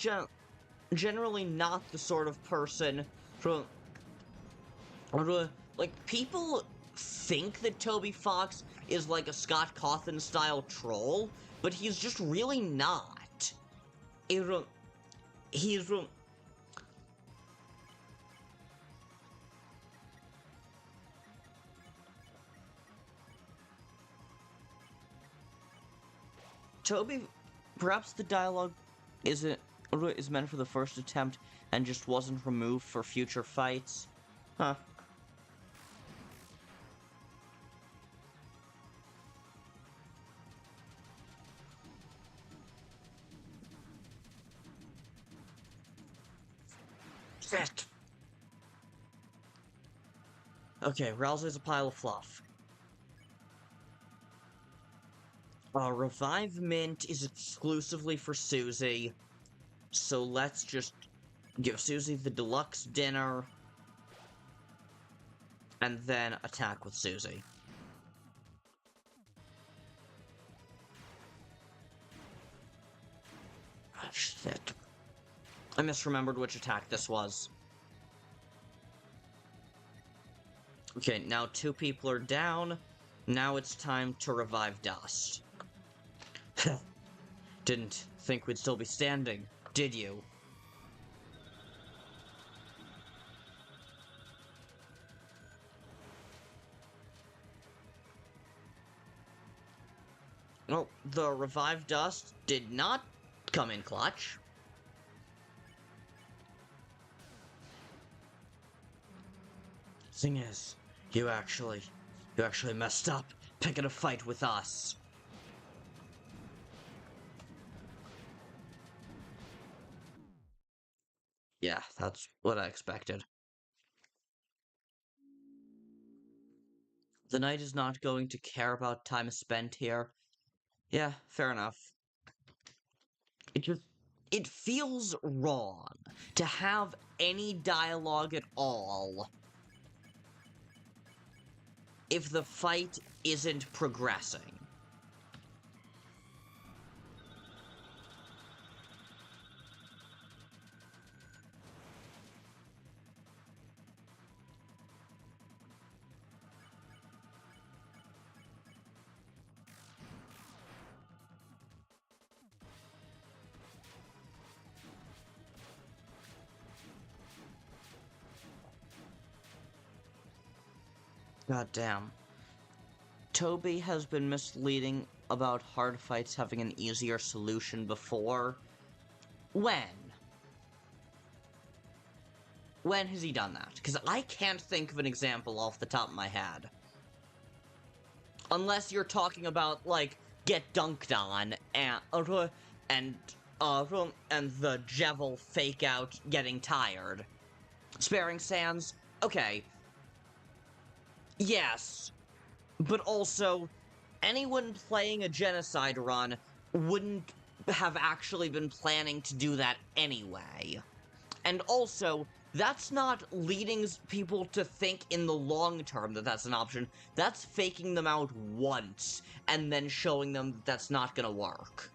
generally not the sort of person from... Like, people think that Toby Fox is like a Scott Cawthon-style troll, but he's just really not. He's... Toby... Perhaps the dialogue is meant for the first attempt and just wasn't removed for future fights. Huh. Shit. Okay, Ralsei's a pile of fluff. Revive Mint is exclusively for Susie, so let's just give Susie the deluxe dinner, and then attack with Susie. Oh, shit. I misremembered which attack this was. Okay, now 2 people are down. Now it's time to revive Dust. Didn't think we'd still be standing, did you? Well, the revive Dust did not come in clutch. Thing is, you actually messed up picking a fight with us. Yeah, that's what I expected. The knight is not going to care about time spent here. Yeah, fair enough. It feels wrong to have any dialogue at all if the fight isn't progressing. God damn. Toby has been misleading about hard fights having an easier solution before. When? When has he done that? Because I can't think of an example off the top of my head. Unless you're talking about, like, get dunked on, and the Jevil fake out getting tired. Sparing Sans? Okay. Yes. But also, anyone playing a genocide run wouldn't have actually been planning to do that anyway. And also, that's not leading people to think in the long term that that's an option. That's faking them out once, and then showing them that that's not gonna work.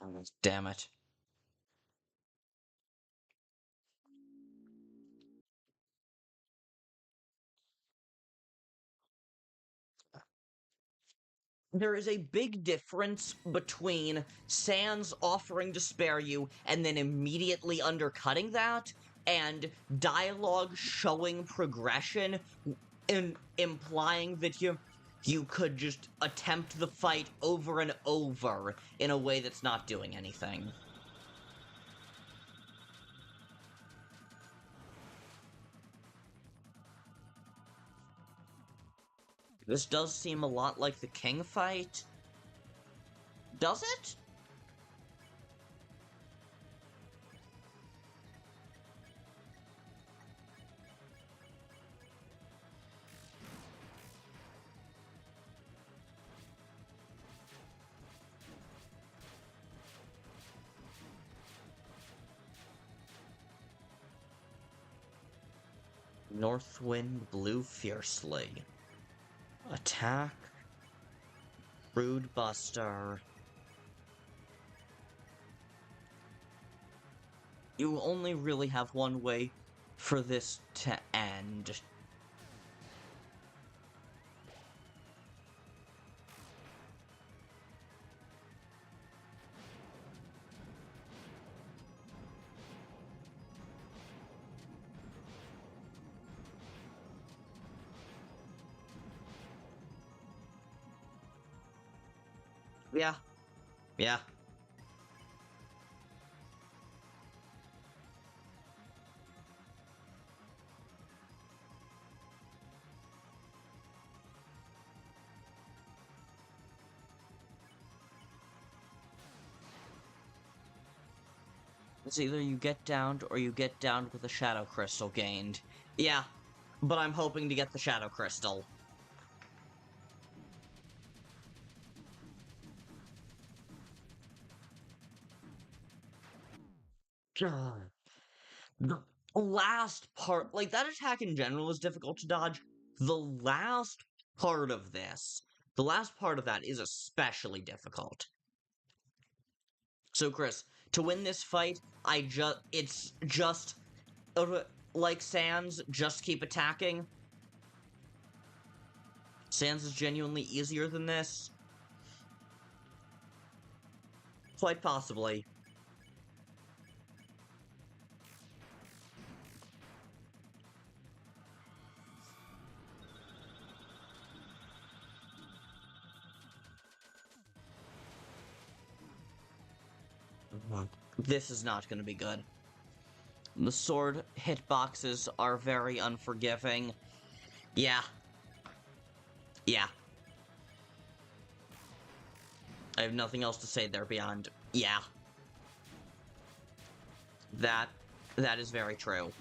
Oh, damn it. There is a big difference between Sans offering to spare you and then immediately undercutting that, and dialogue showing progression and implying that you could just attempt the fight over and over in a way that's not doing anything. This does seem a lot like the King fight. Does it? Northwind blew fiercely. Attack. Rude Buster. You only really have one way for this to end. Yeah. Yeah. It's either you get downed or you get downed with a Shadow Crystal gained. Yeah, but I'm hoping to get the Shadow Crystal. God. The last part, like, that attack in general is difficult to dodge. The last part of this, the last part of that is especially difficult. So, Kris, to win this fight, it's just, like Sans, just keep attacking. Sans is genuinely easier than this. Quite possibly. This is not going to be good. The sword hitboxes are very unforgiving. Yeah. Yeah. I have nothing else to say there beyond, yeah. That is very true.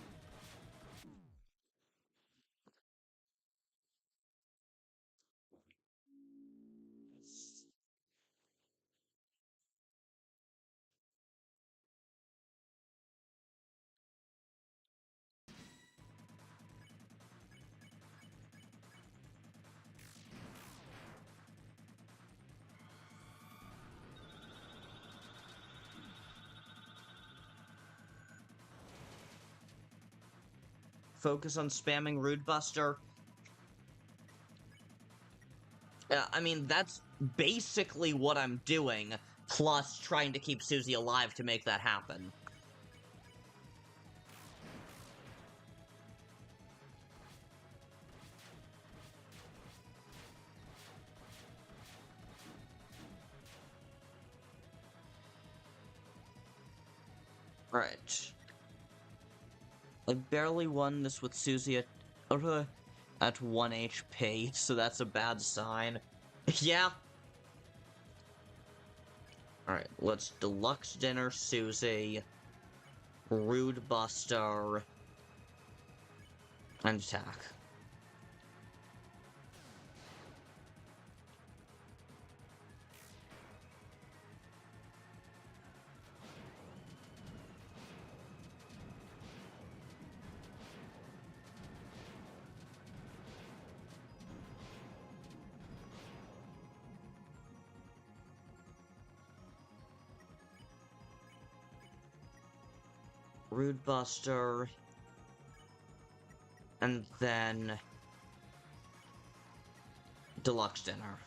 Focus on spamming Rude Buster. I mean, that's basically what I'm doing, plus trying to keep Susie alive to make that happen. Right. I barely won this with Susie at 1 HP, so that's a bad sign. Yeah. Alright, let's Deluxe Dinner Susie, Rude Buster, and attack. Rude Buster, and then Deluxe Dinner.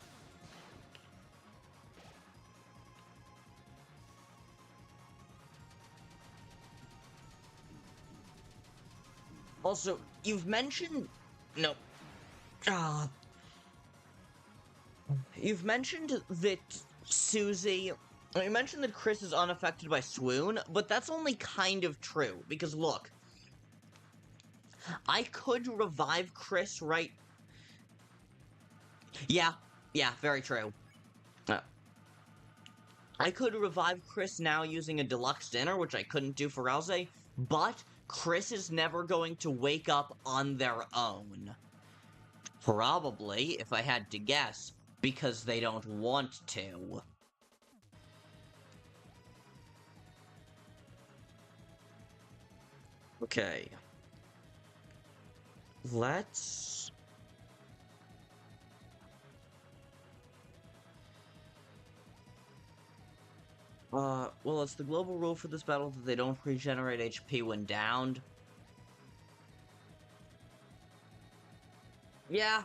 Also, you've mentioned... No. You've mentioned that Susie... You mentioned that Kris is unaffected by Swoon, but that's only kind of true, because look... I could revive Kris right... Yeah, very true. I could revive Kris now using a Deluxe Dinner, which I couldn't do for Ralsei, but Kris is never going to wake up on their own. Probably, if I had to guess, because they don't want to. Okay. Let's... well, it's the global rule for this battle that they don't regenerate HP when downed. Yeah.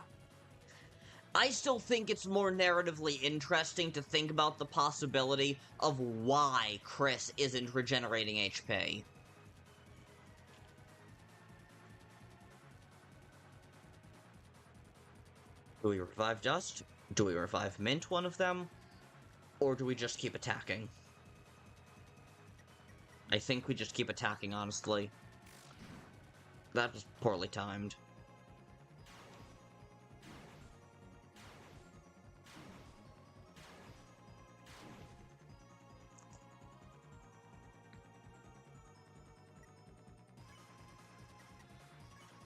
I still think it's more narratively interesting to think about the possibility of why Kris isn't regenerating HP. Do we revive Dust? Do we revive Mint, one of them? Or do we just keep attacking? I think we just keep attacking, honestly. That was poorly timed.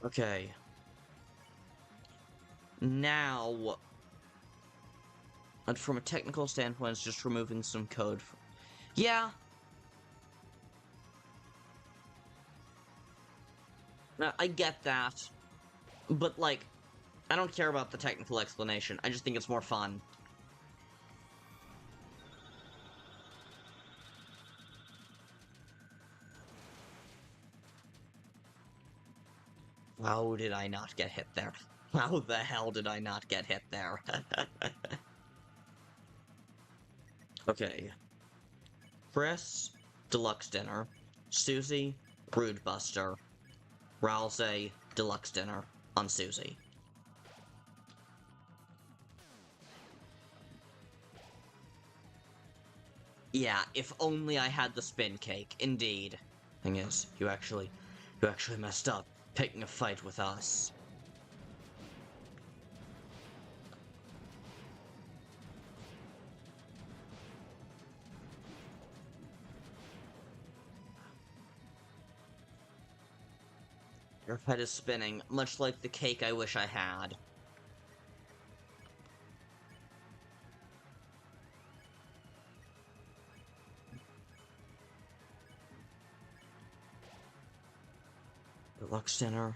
Okay. Now... And from a technical standpoint, it's just removing some code. Yeah. I get that. But, like, I don't care about the technical explanation. I just think it's more fun. How did I not get hit there? How the hell did I not get hit there? Okay. Kris, Deluxe Dinner. Susie, Brood Buster. Ralsei, Deluxe Dinner on Susie. Yeah, if only I had the spin cake, indeed. Thing is, you actually messed up, picking a fight with us. Your head is spinning, much like the cake I wish I had. Deluxe Dinner.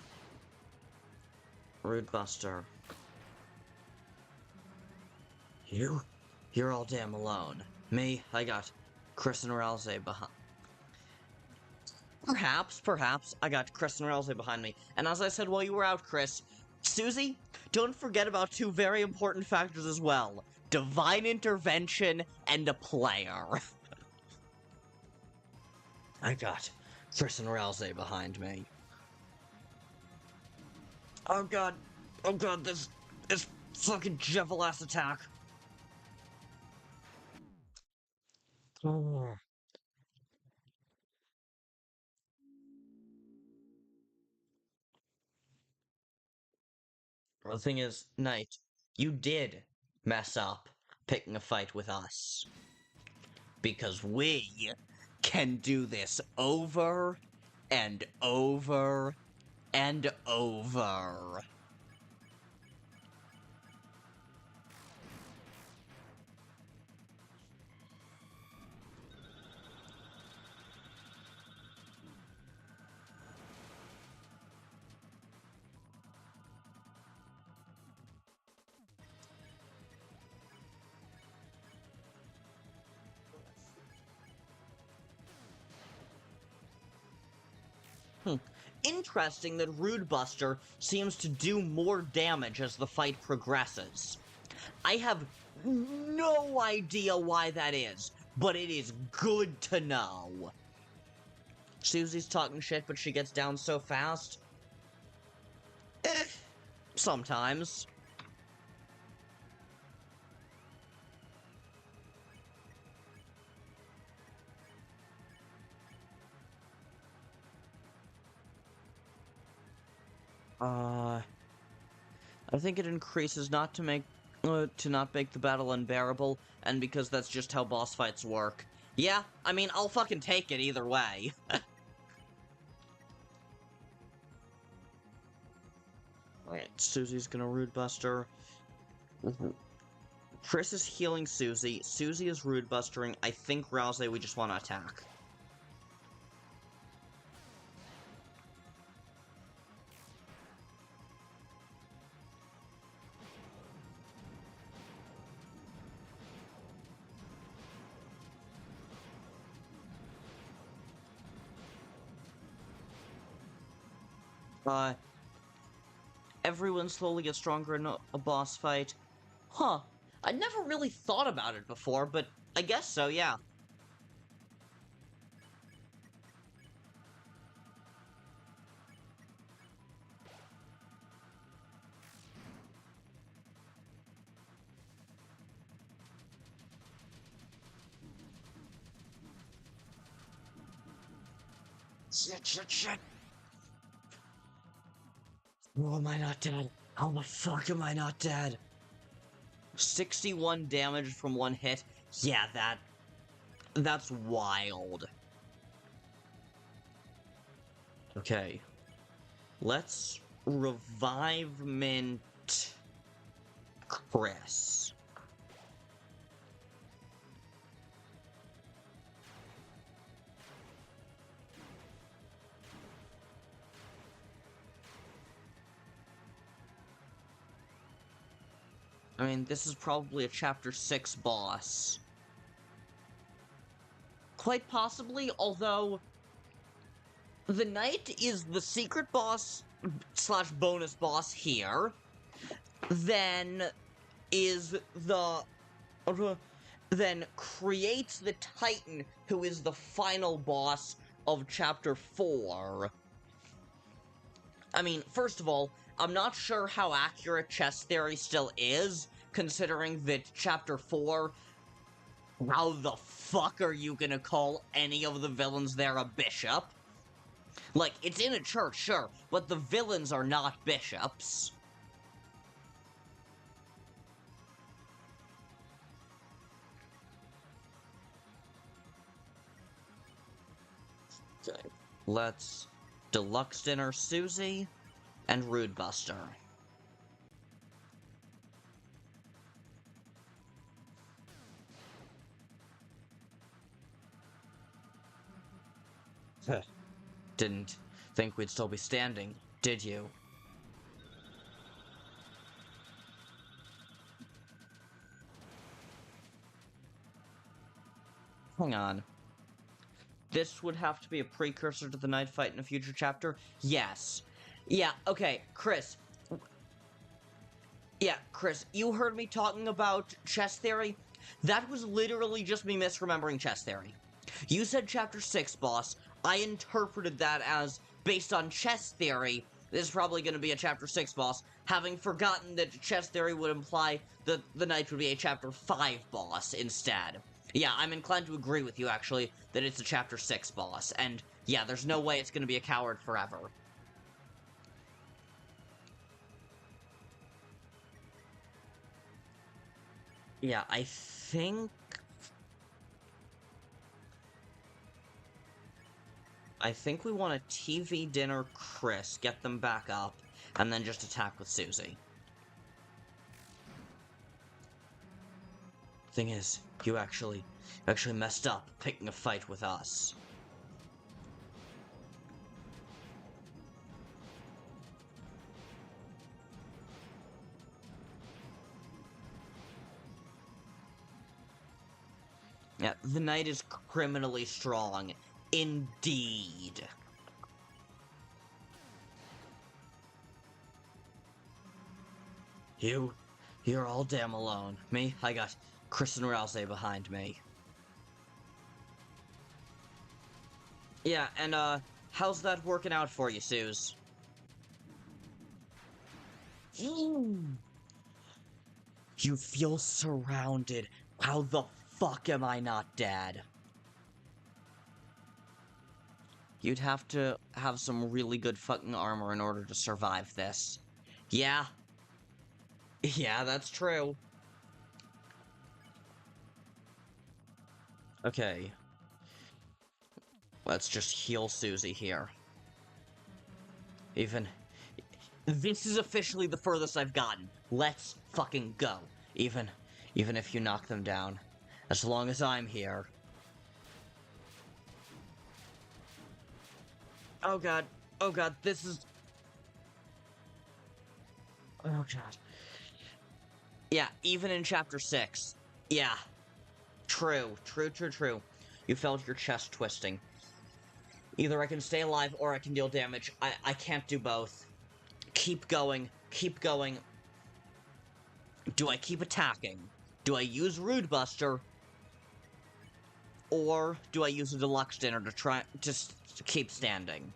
Rude Buster. You're all damn alone. Me, I got Kris and Ralsei behind. Perhaps, I got Kris and Ralsei behind me. And as I said while you were out, Kris, Susie, don't forget about two very important factors as well. Divine intervention and a player. I got Kris and Ralsei behind me. Oh god, this fucking Jevil-ass attack. Oh. The thing is, Knight, you did mess up picking a fight with us. Because we can do this over and over and over. Interesting that Rude Buster seems to do more damage as the fight progresses. I have no idea why that is, but it is good to know. Susie's talking shit, but she gets down so fast. Sometimes. I think it increases not to make the battle unbearable, and because that's just how boss fights work. Yeah, I mean, I'll fucking take it either way. Alright, Susie's gonna Rude Buster. Kris is healing Susie. Susie is Rude Bustering. I think Ralsei we just want to attack. Everyone slowly gets stronger in a boss fight. Huh. I never really thought about it before, but I guess so, yeah. Shit. Oh, am I not dead? How the fuck am I not dead? 61 damage from one hit. Yeah, that's wild. Okay. Let's revive Mint Kris. I mean, this is probably a Chapter 6 boss. Quite possibly, although the Knight is the secret boss / bonus boss here. Then creates the Titan, who is the final boss of Chapter 4. I mean, first of all, I'm not sure how accurate chess theory still is, considering that Chapter 4, how the fuck are you gonna call any of the villains there a bishop? Like, it's in a church, sure, but the villains are not bishops. Okay, let's Deluxe Dinner Susie and Rude Buster. Didn't think we'd still be standing, did you? Hang on. This would have to be a precursor to the night fight in a future chapter? Yes. Yeah, okay, Kris. Yeah, Kris, you heard me talking about chess theory? That was literally just me misremembering chess theory. You said chapter 6 boss. I interpreted that as, based on chess theory, this is probably going to be a chapter 6 boss, having forgotten that chess theory would imply that the knight would be a chapter 5 boss instead. Yeah, I'm inclined to agree with you, actually, that it's a chapter 6 boss, and yeah, there's no way it's going to be a coward forever. Yeah, I think we want to TV dinner Kris, get them back up, and then just attack with Susie. Thing is, you actually messed up picking a fight with us. Yeah, the knight is criminally strong. Indeed. You're all damn alone. Me, I got Kris and Ralsei behind me. Yeah, and, how's that working out for you, Suze? You feel surrounded. How the fuck am I not dead? You'd have to have some really good fucking armor in order to survive this. Yeah. Yeah, that's true. Okay. Let's just heal Susie here. This is officially the furthest I've gotten. Let's fucking go. Even if you knock them down. As long as I'm here. Oh god. Oh god, this is... Oh god. Yeah, even in chapter 6. Yeah. True. You felt your chest twisting. Either I can stay alive or I can deal damage. I can't do both. Keep going. Do I keep attacking? Do I use Rude Buster? Or do I use a deluxe dinner to try just to keep standing?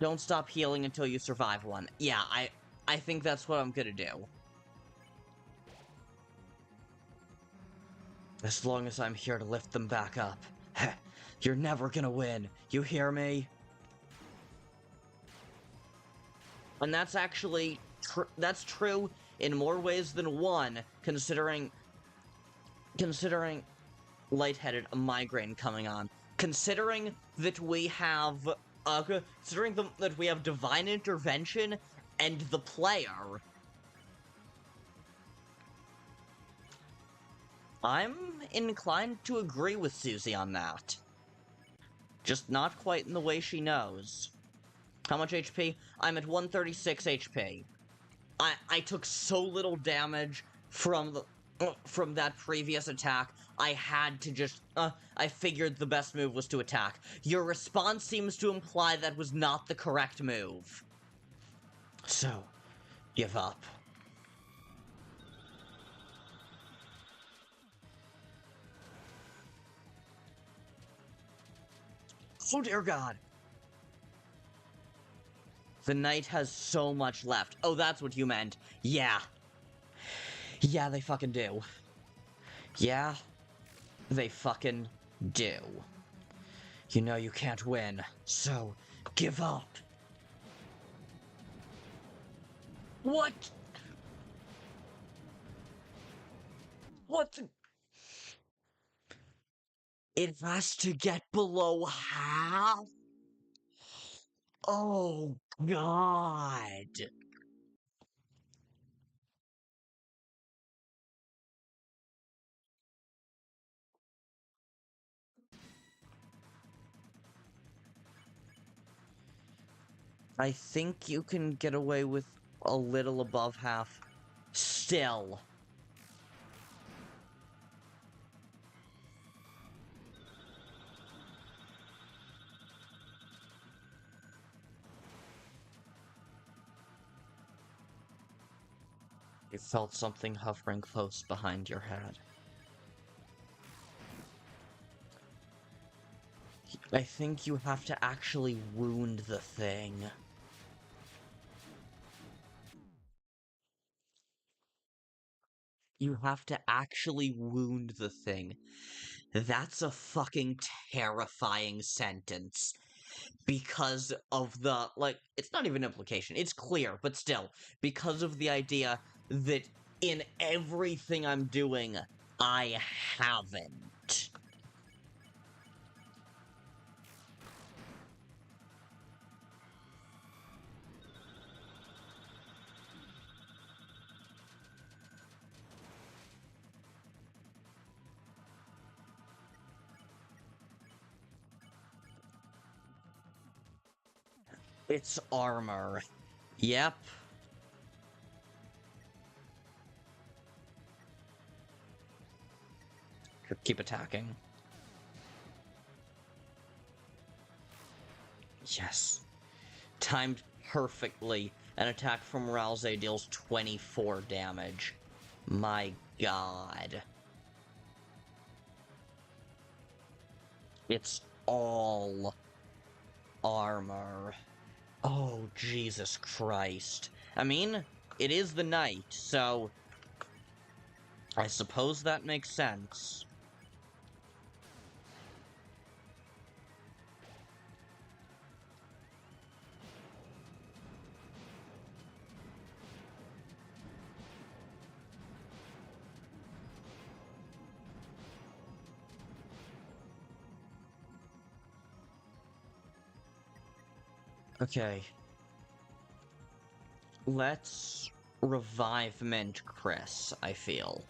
Don't stop healing until you survive one. Yeah, I think that's what I'm gonna do. As long as I'm here to lift them back up. You're never gonna win. You hear me? And that's actually that's true in more ways than one, considering lightheaded, a migraine coming on. Considering that we have that we have divine intervention and the player. I'm inclined to agree with Susie on that. Just not quite in the way she knows. How much HP? I'm at 136 HP. I took so little damage from that previous attack. I had to just I figured the best move was to attack. Your response seems to imply that was not the correct move. So, give up. Oh dear God. The knight has so much left. Oh, that's what you meant. Yeah. Yeah, they fucking do. Yeah, they fucking do. You know you can't win, so give up. What? What the... It has to get below half? Oh, God. I think you can get away with a little above half. Still. You felt something hovering close behind your head. I think you have to actually wound the thing. You have to actually wound the thing. That's a fucking terrifying sentence. Because of the, like, it's not even implication, it's clear, but still, because of the idea that in everything I'm doing, I haven't. It's armor. Yep. Keep attacking. Yes. Timed perfectly. An attack from Ralsei deals 24 damage. My god. It's all armor. Oh, Jesus Christ. I mean, it is the night, so I suppose that makes sense. Okay. Let's revive Mint Kris, I feel.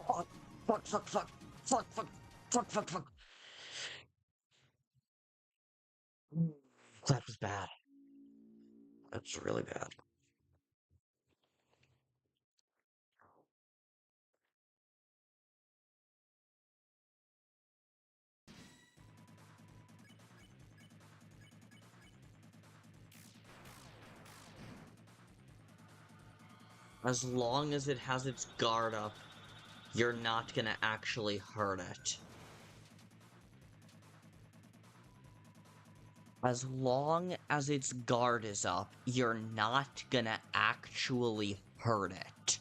Fuck, fuck, fuck, fuck, fuck, fuck, fuck, fuck, fuck. That was bad. That's really bad. As long as it has its guard up, you're not gonna actually hurt it. As long as its guard is up, you're not gonna actually hurt it.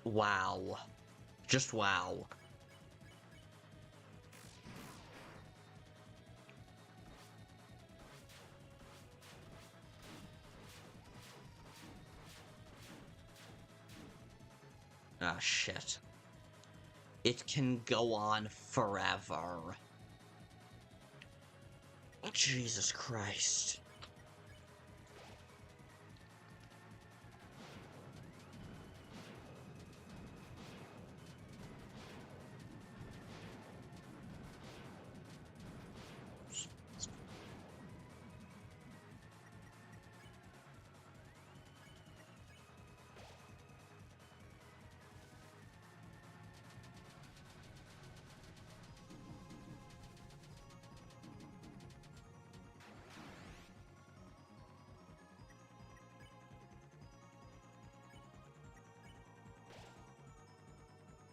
Wow. Just wow. Ah, shit. It can go on forever. Jesus Christ.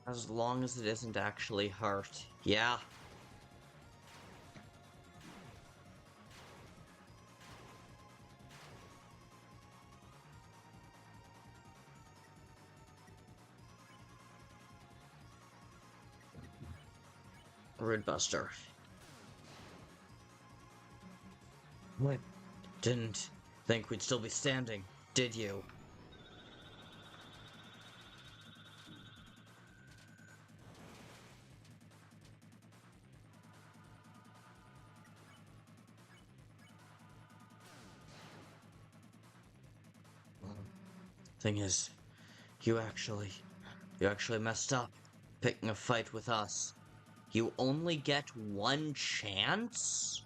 As long as it isn't actually hurt. Yeah. Rudebuster. What? Didn't think we'd still be standing, did you? Thing is, you actually messed up picking a fight with us. You only get one chance?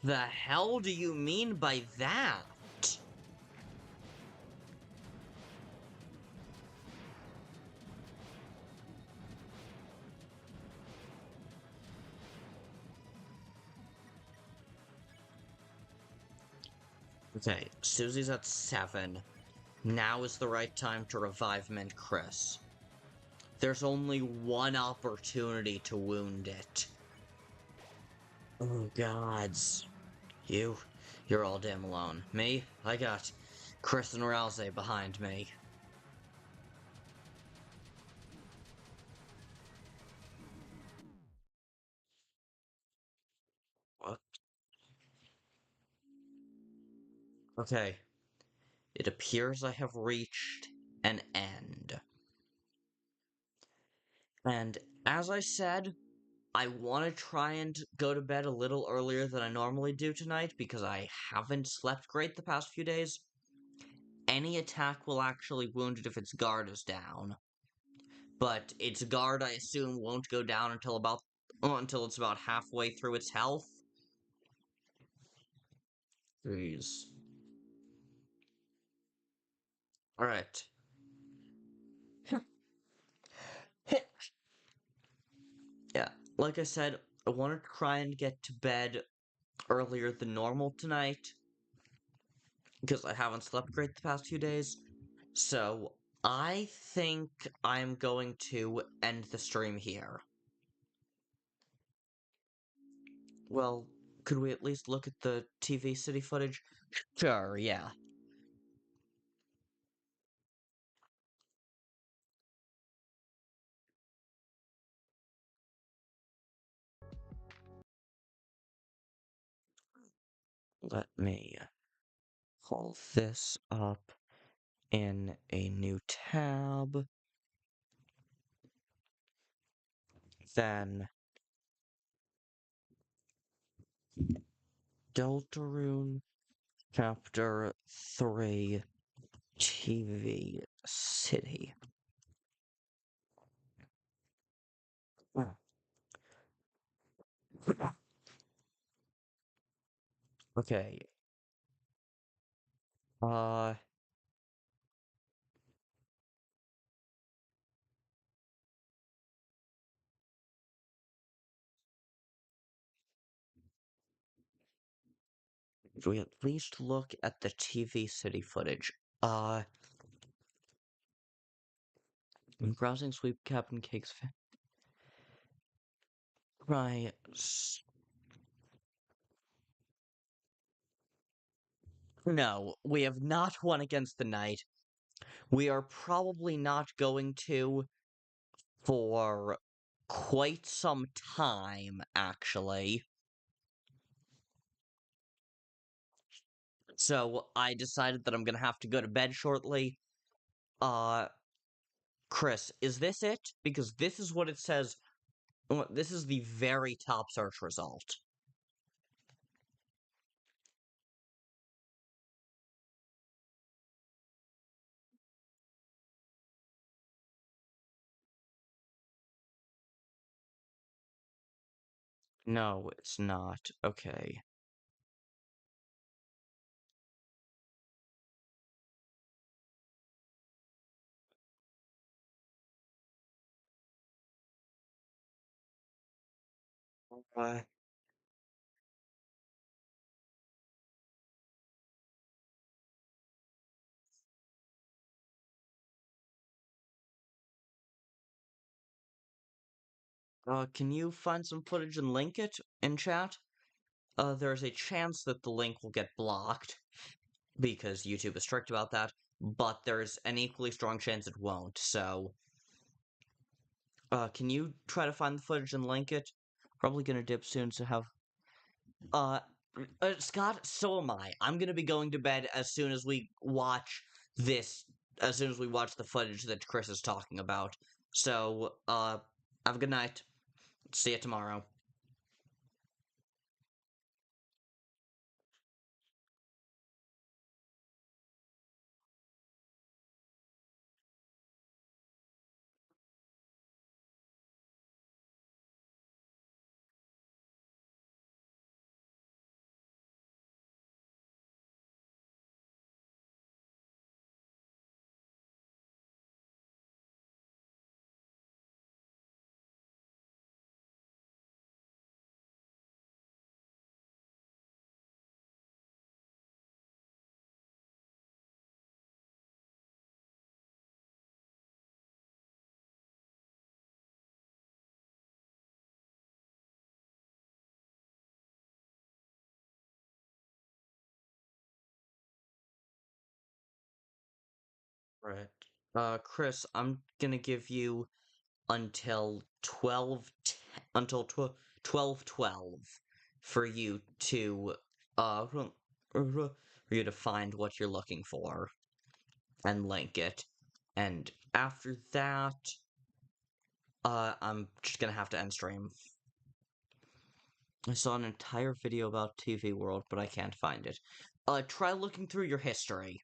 The hell do you mean by that? Okay, Susie's at 7. Now is the right time to revive Mint Kris. There's only one opportunity to wound it. Oh, gods. You're all damn alone. Me? I got Kris and Ralsei behind me. What? Okay. It appears I have reached an end. And as I said, I want to try and go to bed a little earlier than I normally do tonight because I haven't slept great the past few days. Any attack will actually wound it if its guard is down. But its guard, I assume, won't go down until it's about halfway through its health. Jeez. Alright. Yeah, like I said, I want to try and get to bed earlier than normal tonight because I haven't slept great the past few days. So, I think I'm going to end the stream here. Well, could we at least look at the TV city footage? Sure, yeah. Let me pull this up in a new tab. Then Deltarune Chapter 3 TV City. Okay. Uh do we at least look at the TV city footage? I'm browsing Sweep Captain Cake's right. No, we have not won against the knight. We are probably not going to for quite some time, actually. So I decided that I'm gonna have to go to bed shortly. Uh, Kris, is this it? Because this is what it says. This is the very top search result. No, it's not. Okay. Uh, can you find some footage and link it in chat? There's a chance that the link will get blocked because YouTube is strict about that, but there's an equally strong chance it won't. So, can you try to find the footage and link it? Probably gonna dip soon, so have. Uh, Scott, so am I. I'm gonna be going to bed as soon as we watch this. As soon as we watch the footage that Kris is talking about. So, have a good night. See you tomorrow. Right. Kris, I'm gonna give you until 12:12 for you to for you to find what you're looking for and link it. And after that, I'm just gonna have to end stream. I saw an entire video about TV World, but I can't find it. Try looking through your history.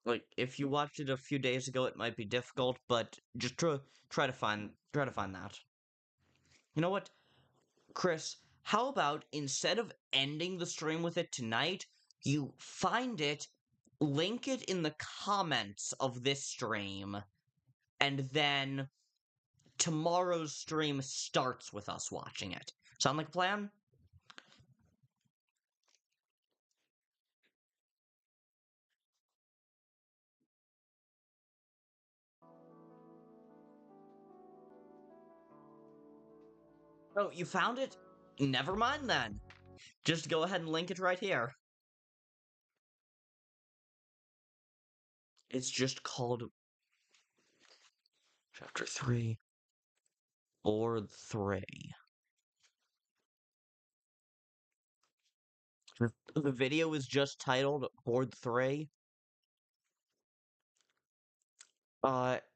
Like, if you watched it a few days ago, it might be difficult, but just try to find that. You know what, Kris? How about instead of ending the stream with it tonight, you find it, link it in the comments of this stream, and then tomorrow's stream starts with us watching it. Sound like a plan? Oh, you found it? Never mind then. Just go ahead and link it right here. It's just called Chapter 3, Board 3. The video is just titled Board 3.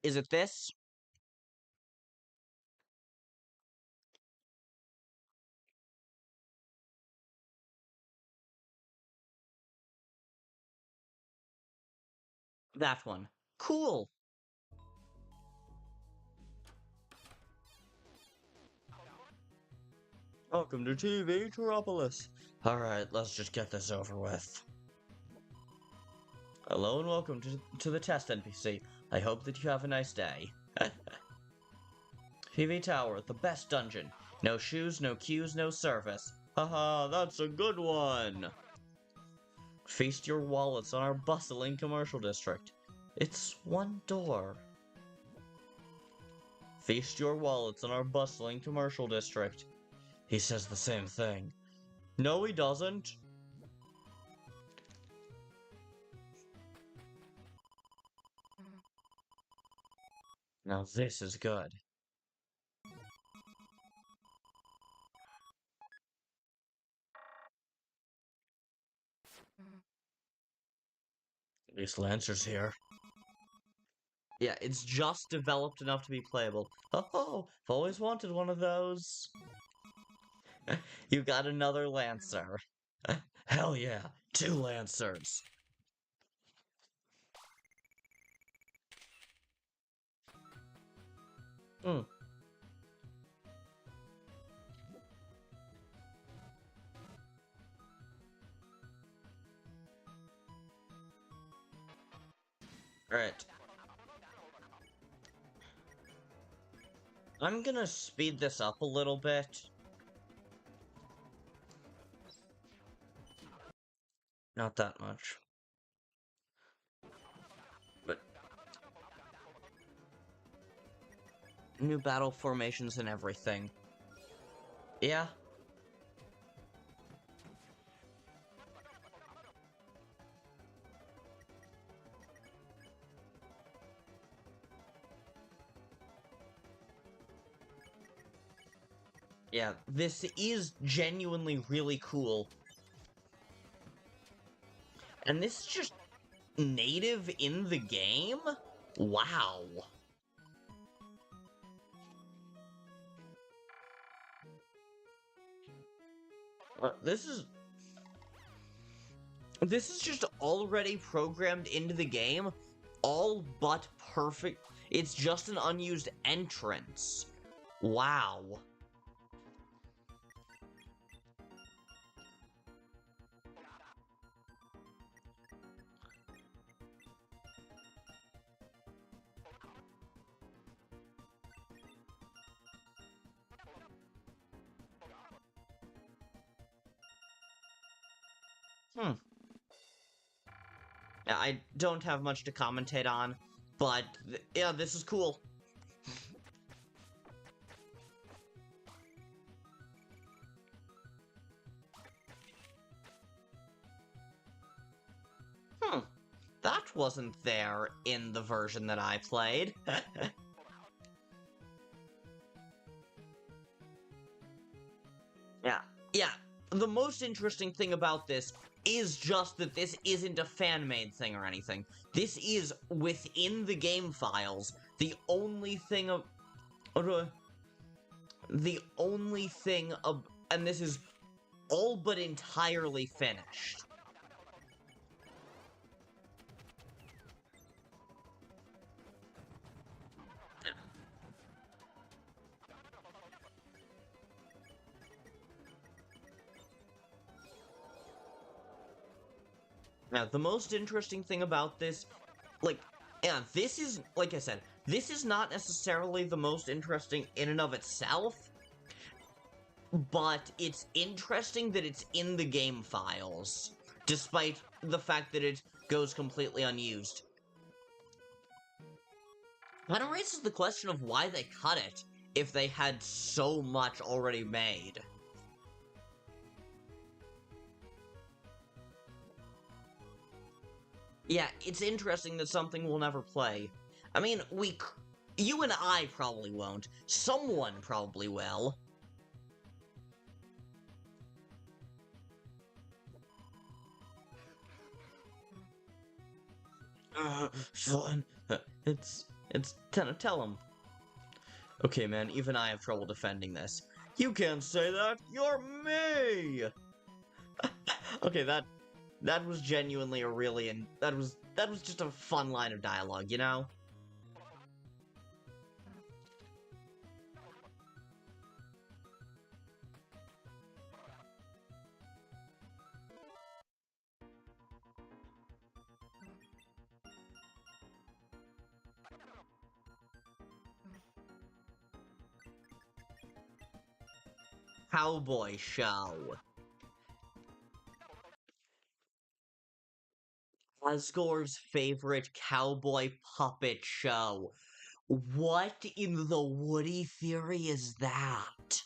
Is it this? That one. Cool. Welcome to TV Metropolis. Alright, let's just get this over with. Hello and welcome to the test NPC. I hope that you have a nice day. TV Tower, the best dungeon. No shoes, no queues, no service. Haha, that's a good one! Feast your wallets on our bustling commercial district. It's one door. Feast your wallets on our bustling commercial district. He says the same thing. No, he doesn't. Now this is good. At least Lancer's here. Yeah, it's just developed enough to be playable. Oh, I've always wanted one of those. You got another Lancer. Hell yeah, 2 Lancers. Hmm. Alright. I'm gonna speed this up a little bit. Not that much. But new battle formations and everything. Yeah. Yeah, this is genuinely really cool. And this is just native in the game? Wow. This is just already programmed into the game, all but perfect. It's just an unused entrance. Wow. Hmm. Yeah, I don't have much to commentate on, but yeah, this is cool. That wasn't there in the version that I played. Yeah. Yeah. The most interesting thing about this is just that this isn't a fan-made thing or anything. This is within the game files. The only thing and this is all but entirely finished. Now, the most interesting thing about this, like, yeah, this is, like I said, this is not necessarily the most interesting in and of itself, but it's interesting that it's in the game files, despite the fact that it goes completely unused. Kind of raises the question of why they cut it, if they had so much already made. Yeah, it's interesting that something we'll never play. I mean, you and I probably won't. Someone probably will. Fine. It's tell him. Okay, man, even I have trouble defending this. You can't say that! You're me! Okay, that was genuinely a really, that was just a fun line of dialogue, you know? Cowboy show. Asgore's favorite cowboy puppet show. What in the Woody theory is that?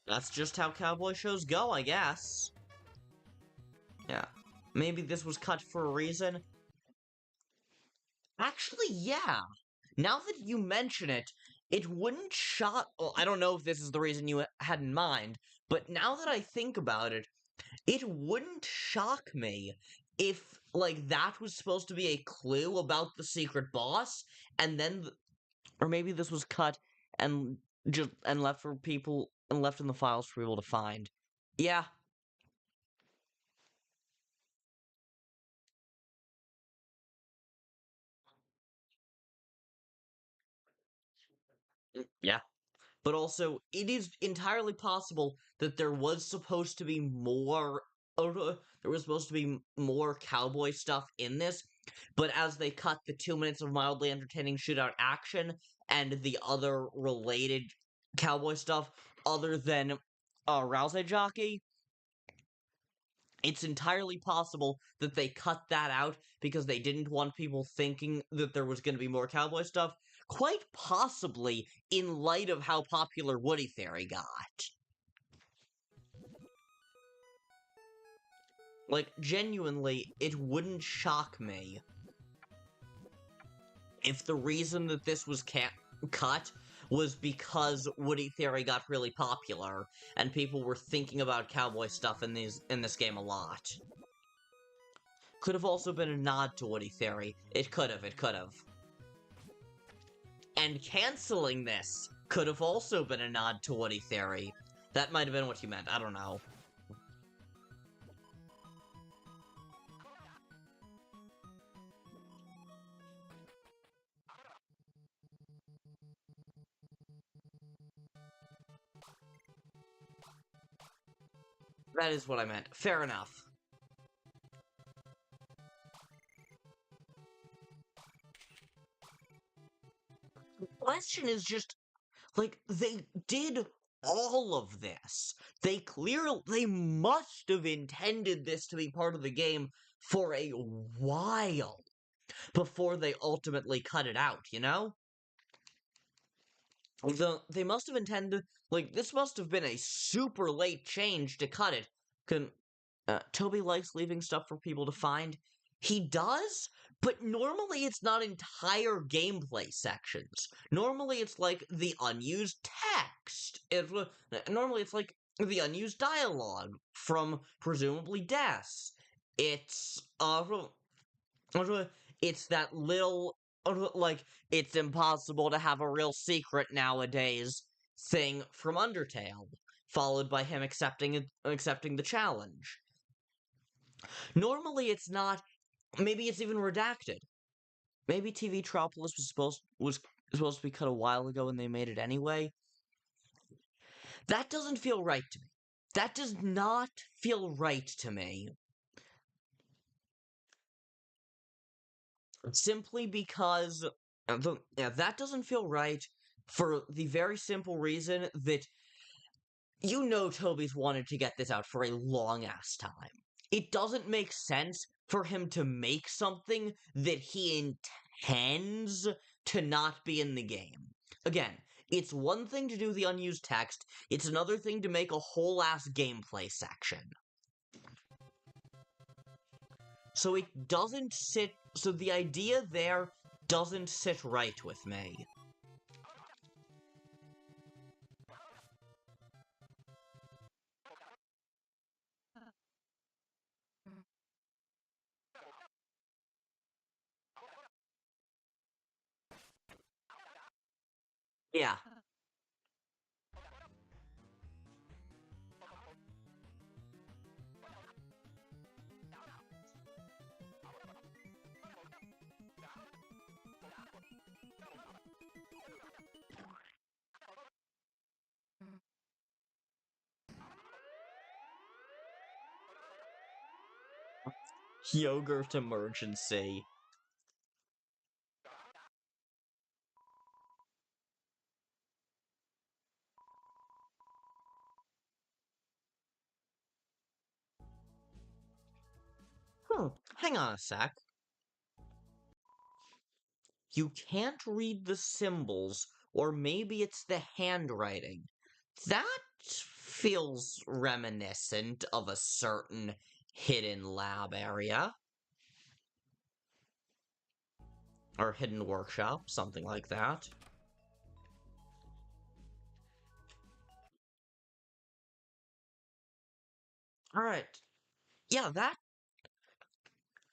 That's just how cowboy shows go, I guess. Yeah. Maybe this was cut for a reason. Actually, yeah. Now that you mention it, it wouldn't shock. Well, I don't know if this is the reason you had in mind, but now that I think about it, it wouldn't shock me if, like, that was supposed to be a clue about the secret boss, and then, or maybe this was cut and left for people and left in the files for people to find. Yeah, yeah. But also, it is entirely possible that there was supposed to be more. There was supposed to be more cowboy stuff in this, but as they cut the 2 minutes of mildly entertaining shootout action and the other related cowboy stuff, other than Ralsei jockey, it's entirely possible that they cut that out because they didn't want people thinking that there was going to be more cowboy stuff. Quite possibly in light of how popular Woody Theory got. Like, genuinely, it wouldn't shock me if the reason that this was cut was because Woody Theory got really popular and people were thinking about cowboy stuff in this game a lot. Could have also been a nod to Woody Theory. It could have. And canceling this could have also been a nod to Woody Theory. That might have been what you meant, I don't know. That is what I meant. Fair enough. The question is just, like, they did all of this. They must have intended this to be part of the game for a while before they ultimately cut it out, you know? They must have intended, like, this must have been a super late change to cut it. Can Toby likes leaving stuff for people to find. He does, but normally it's not entire gameplay sections. Normally it's like the unused text. Normally it's like the unused dialogue from presumably Des. It's it's that little like it's impossible to have a real secret nowadays thing from Undertale, followed by him accepting the challenge. Normally it's not. Maybe it's even redacted. Maybe TV Tropolis was supposed to be cut a while ago and they made it anyway. That doesn't feel right to me. That does not feel right to me. Simply because that doesn't feel right for the very simple reason that Toby's wanted to get this out for a long ass time. It doesn't make sense for him to make something that he intends to not be in the game. Again, it's one thing to do the unused text, it's another thing to make a whole ass gameplay section. So it doesn't sit. So the idea there doesn't sit right with me. Yeah. Yogurt emergency. Hang on a sec. You can't read the symbols, or maybe it's the handwriting. That feels reminiscent of a certain hidden lab area. Or hidden workshop, something like that. Alright. Yeah, that.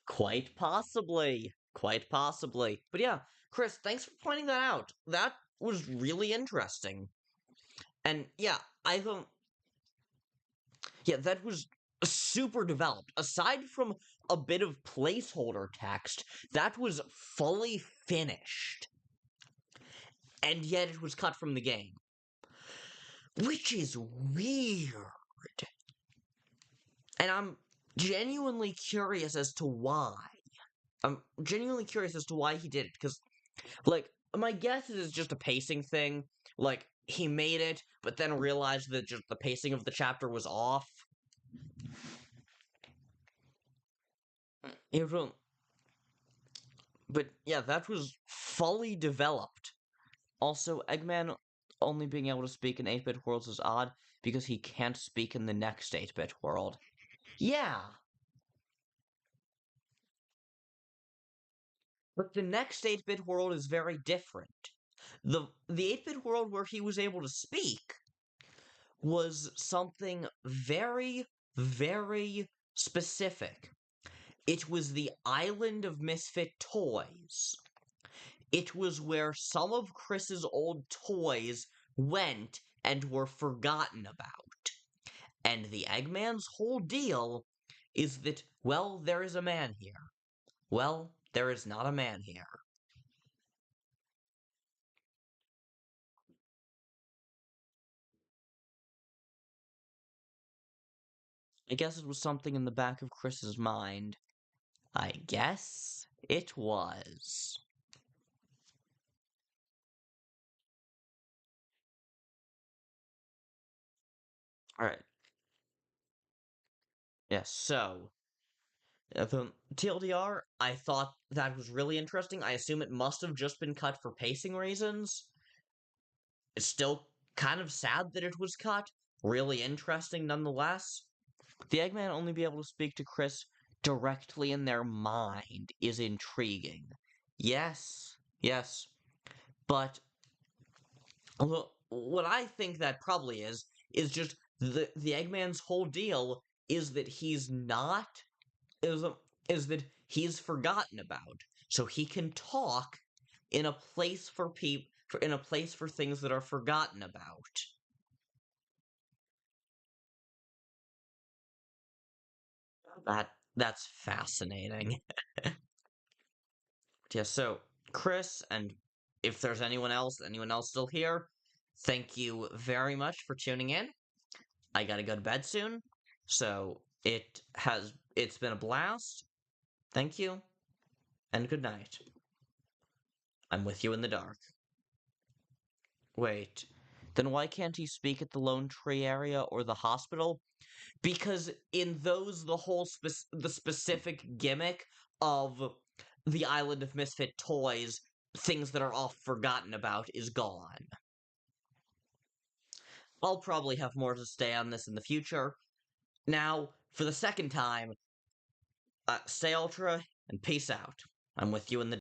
Quite possibly. Quite possibly. But yeah, Kris, thanks for pointing that out. That was really interesting. And yeah, I thought. Yeah, that was super developed. Aside from a bit of placeholder text, that was fully finished. And yet it was cut from the game. Which is weird. And I'm genuinely curious as to why. I'm genuinely curious as to why he did it, because, like, my guess is it's just a pacing thing. Like, he made it, but then realized that just the pacing of the chapter was off. It was, but yeah, that was fully developed. Also, Eggman only being able to speak in 8-bit worlds is odd, because he can't speak in the next 8-bit world. Yeah, but the next 8-bit world is very different. The 8-bit world where he was able to speak was something very, very specific. It was the island of misfit toys. It was where some of Kris's old toys went and were forgotten about. And the Eggman's whole deal is that, well, there is a man here. Well, there is not a man here. I guess it was something in the back of Kris's mind. I guess it was. Alright, yeah, so, the TLDR, I thought that was really interesting. I assume it must have just been cut for pacing reasons. It's still kind of sad that it was cut. Really interesting nonetheless. The Eggman only be able to speak to Kris directly in their mind is intriguing. Yes, yes. But what I think that probably is just the Eggman's whole deal is that he's not is is that he's forgotten about, so he can talk in a place for in a place for things that are forgotten about. That's fascinating. Yeah, so Kris, and if there's anyone else still here, thank you very much for tuning in. I gotta go to bed soon, so it's been a blast. Thank you, and good night. I'm with you in the dark. Wait, then why can't he speak at the Lone Tree area or the hospital? Because in those, the specific gimmick of the Island of Misfit Toys, things that are oft forgotten about, is gone. I'll probably have more to say on this in the future. Now, for the second time, stay ultra and peace out. I'm with you in the